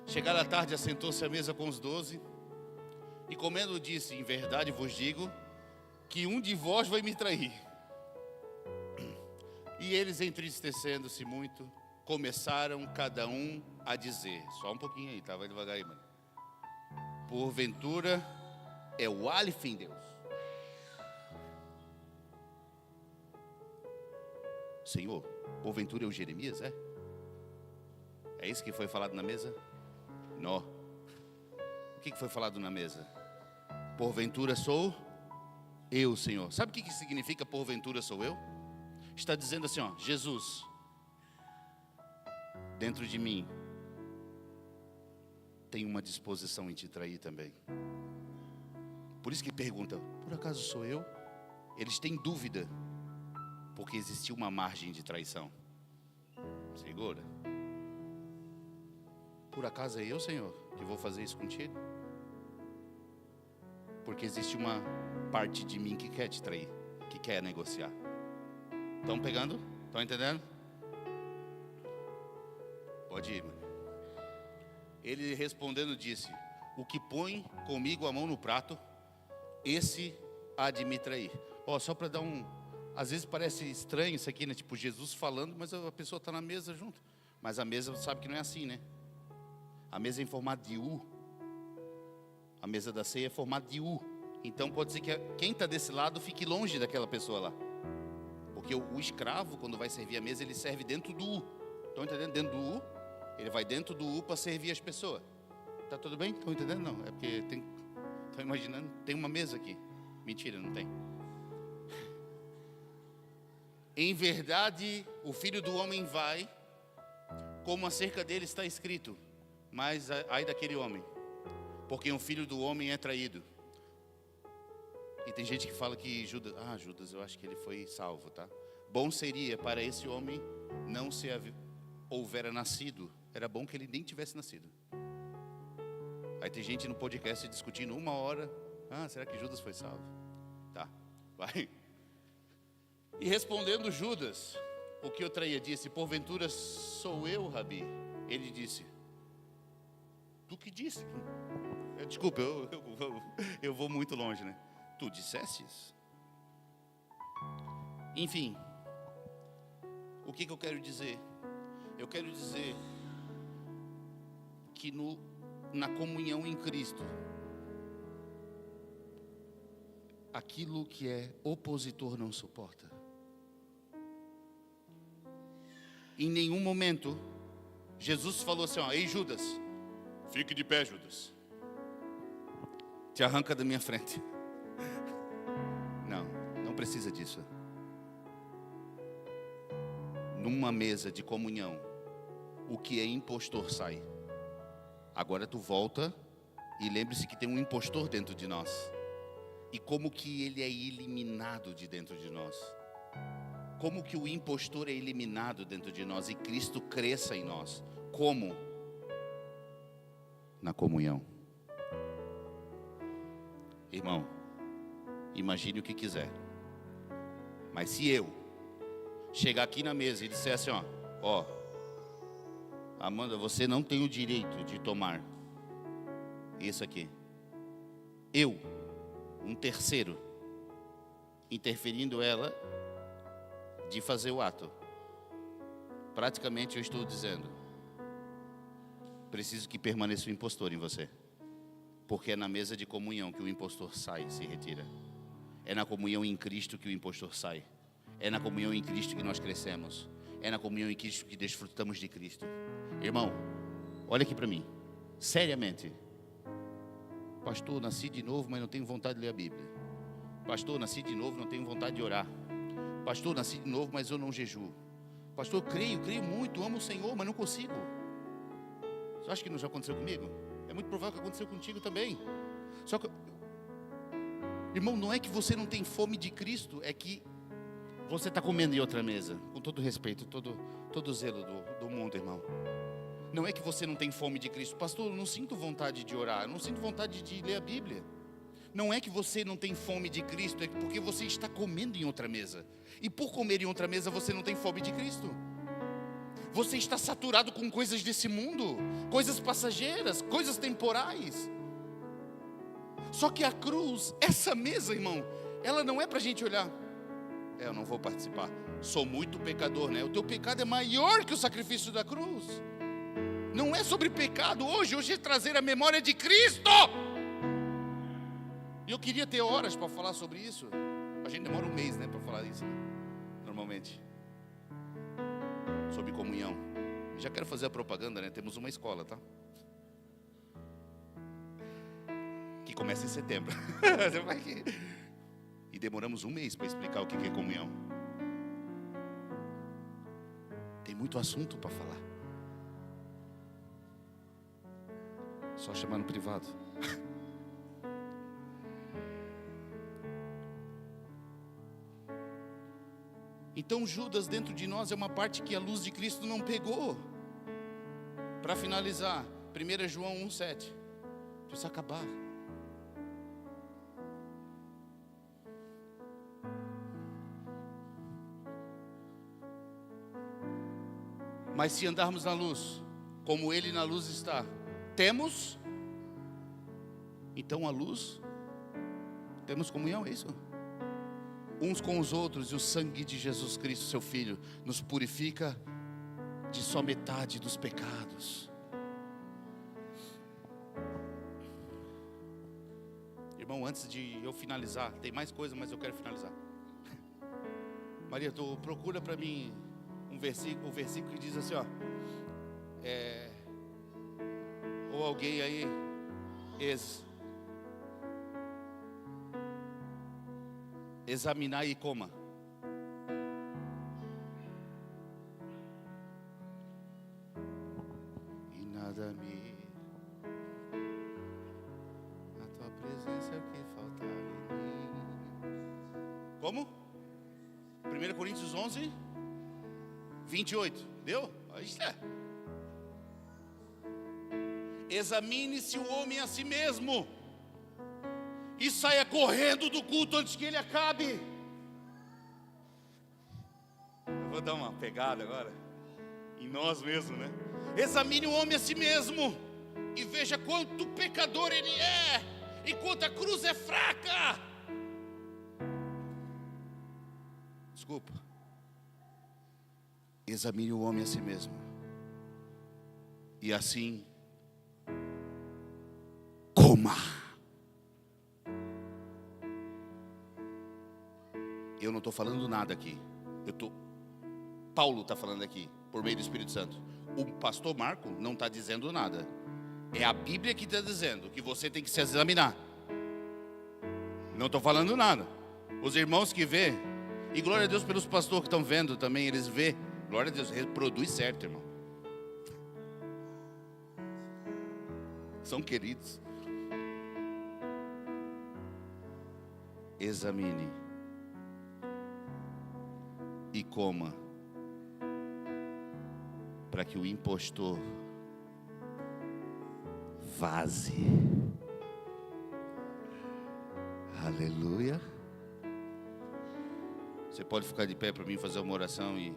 Chegada a tarde, assentou-se à mesa com os 12 e, comendo, disse: em verdade vos digo que um de vós vai me trair. E eles, entristecendo-se muito, começaram cada um a dizer: só um pouquinho aí, tá? Vai devagar aí, mano. Porventura é o Aleph em Deus. Senhor, porventura é o Jeremias, é? É isso que foi falado na mesa? Não. O que foi falado na mesa? Porventura sou eu, Senhor. Sabe o que significa porventura sou eu? Está dizendo assim, ó: Jesus, dentro de mim tem uma disposição em te trair também. Por isso que pergunta: por acaso sou eu? Eles têm dúvida, porque existiu uma margem de traição. Segura. Por acaso é eu, Senhor, que vou fazer isso contigo? Porque existe uma parte de mim que quer te trair, que quer negociar. Estão pegando? Estão entendendo? Pode ir, mano. Ele respondendo disse: o que põe comigo a mão no prato, esse há de me trair. Ó, só para dar um... Às vezes parece estranho isso aqui, né? Tipo Jesus falando, mas a pessoa está na mesa junto. Mas a mesa, sabe que não é assim, né? A mesa é em formato de U. A mesa da ceia é formato de U. Então pode ser que quem está desse lado fique longe daquela pessoa lá. Porque o escravo, quando vai servir a mesa, ele serve dentro do U. Estão entendendo? Dentro do U, ele vai dentro do U para servir as pessoas. Tá tudo bem? Estão entendendo? Não, é porque estão imaginando, tem uma mesa aqui. Mentira, não tem. Em verdade, o Filho do Homem vai, como acerca dele está escrito, mas ai daquele homem, porque o Filho do Homem é traído. E tem gente que fala que Judas, eu acho que ele foi salvo, tá? Bom seria para esse homem não se houvera nascido. Era bom que ele nem tivesse nascido. Aí tem gente no podcast discutindo 1 hora. Será que Judas foi salvo? Tá, vai. E respondendo Judas, o que eu traía, disse: porventura sou eu, Rabi? Ele disse: tu que disse? Desculpa, eu vou muito longe, né? Tu dissestes? Enfim, o que eu quero dizer? Eu quero dizer que na comunhão em Cristo, aquilo que é opositor não suporta. Em nenhum momento Jesus falou assim: ei Judas, fique de pé, Judas, te arranca da minha frente. Não precisa disso. Numa mesa de comunhão, o que é impostor sai. Agora tu volta e lembre-se que tem um impostor dentro de nós. E como que ele é eliminado de dentro de nós. Como que o impostor é eliminado dentro de nós e Cristo cresça em nós. Como? Na comunhão. Irmão, imagine o que quiser. Mas se eu chegar aqui na mesa e disser assim, ó, Amanda, você não tem o direito de tomar isso aqui. Eu, um terceiro, interferindo ela de fazer o ato. Praticamente eu estou dizendo: preciso que permaneça o impostor em você. Porque é na mesa de comunhão que o impostor sai, se retira. É na comunhão em Cristo que o impostor sai. É na comunhão em Cristo que nós crescemos. É na comunhão em Cristo que desfrutamos de Cristo. Irmão, olha aqui para mim. Seriamente. Pastor, nasci de novo, mas não tenho vontade de ler a Bíblia. Pastor, nasci de novo, não tenho vontade de orar. Pastor, nasci de novo, mas eu não jejuo. Pastor, creio muito, amo o Senhor, mas não consigo. Você acha que não já aconteceu comigo? É muito provável que aconteceu contigo também. Só que, irmão, não é que você não tem fome de Cristo, é que você está comendo em outra mesa. Com todo respeito, todo zelo do mundo, irmão. Não é que você não tem fome de Cristo. Pastor, eu não sinto vontade de orar, eu não sinto vontade de ler a Bíblia. Não é que você não tem fome de Cristo, é porque você está comendo em outra mesa. E por comer em outra mesa você não tem fome de Cristo. Você está saturado com coisas desse mundo, coisas passageiras, coisas temporais. Só que a cruz, essa mesa, irmão, ela não é para a gente olhar. Eu não vou participar, sou muito pecador, né? O teu pecado é maior que o sacrifício da cruz. Não é sobre pecado hoje é trazer a memória de Cristo. E eu queria ter horas para falar sobre isso. A gente demora 1 mês, né, para falar isso, né? Normalmente. Sobre comunhão. Já quero fazer a propaganda, né? Temos uma escola, tá? Que começa em setembro. E demoramos 1 mês para explicar o que é comunhão. Tem muito assunto para falar. Só chamar no privado. Então Judas dentro de nós é uma parte que a luz de Cristo não pegou. Para finalizar, 1 João 1,7. Precisa acabar. Mas se andarmos na luz, como Ele na luz está, temos, então a luz, temos comunhão, é isso? Uns com os outros, e o sangue de Jesus Cristo, seu Filho, nos purifica de só metade dos pecados. Irmão, antes de eu finalizar, tem mais coisa, mas eu quero finalizar. Maria, tu procura para mim um versículo que diz assim, ó, ou alguém aí, examinar e coma. E nada me, a tua presença é o que faltava em mim. Como? 1 Coríntios 11, 28. Deu? Aí está. Examine-se o homem a si mesmo e saia correndo do culto antes que ele acabe. Eu vou dar uma pegada agora em nós mesmos, né? Examine o homem a si mesmo e veja quanto pecador ele é e quanto a cruz é fraca. Desculpa. Examine o homem a si mesmo e assim coma. Eu não estou falando nada aqui. Paulo está falando aqui, por meio do Espírito Santo. O pastor Marco não está dizendo nada. É a Bíblia que está dizendo que você tem que se examinar. Não estou falando nada. Os irmãos que vê, e glória a Deus pelos pastores que estão vendo também, eles vê. Glória a Deus, reproduz certo, irmão. São queridos. Examine e coma, para que o impostor vaze. Aleluia. Você pode ficar de pé para mim fazer uma oração e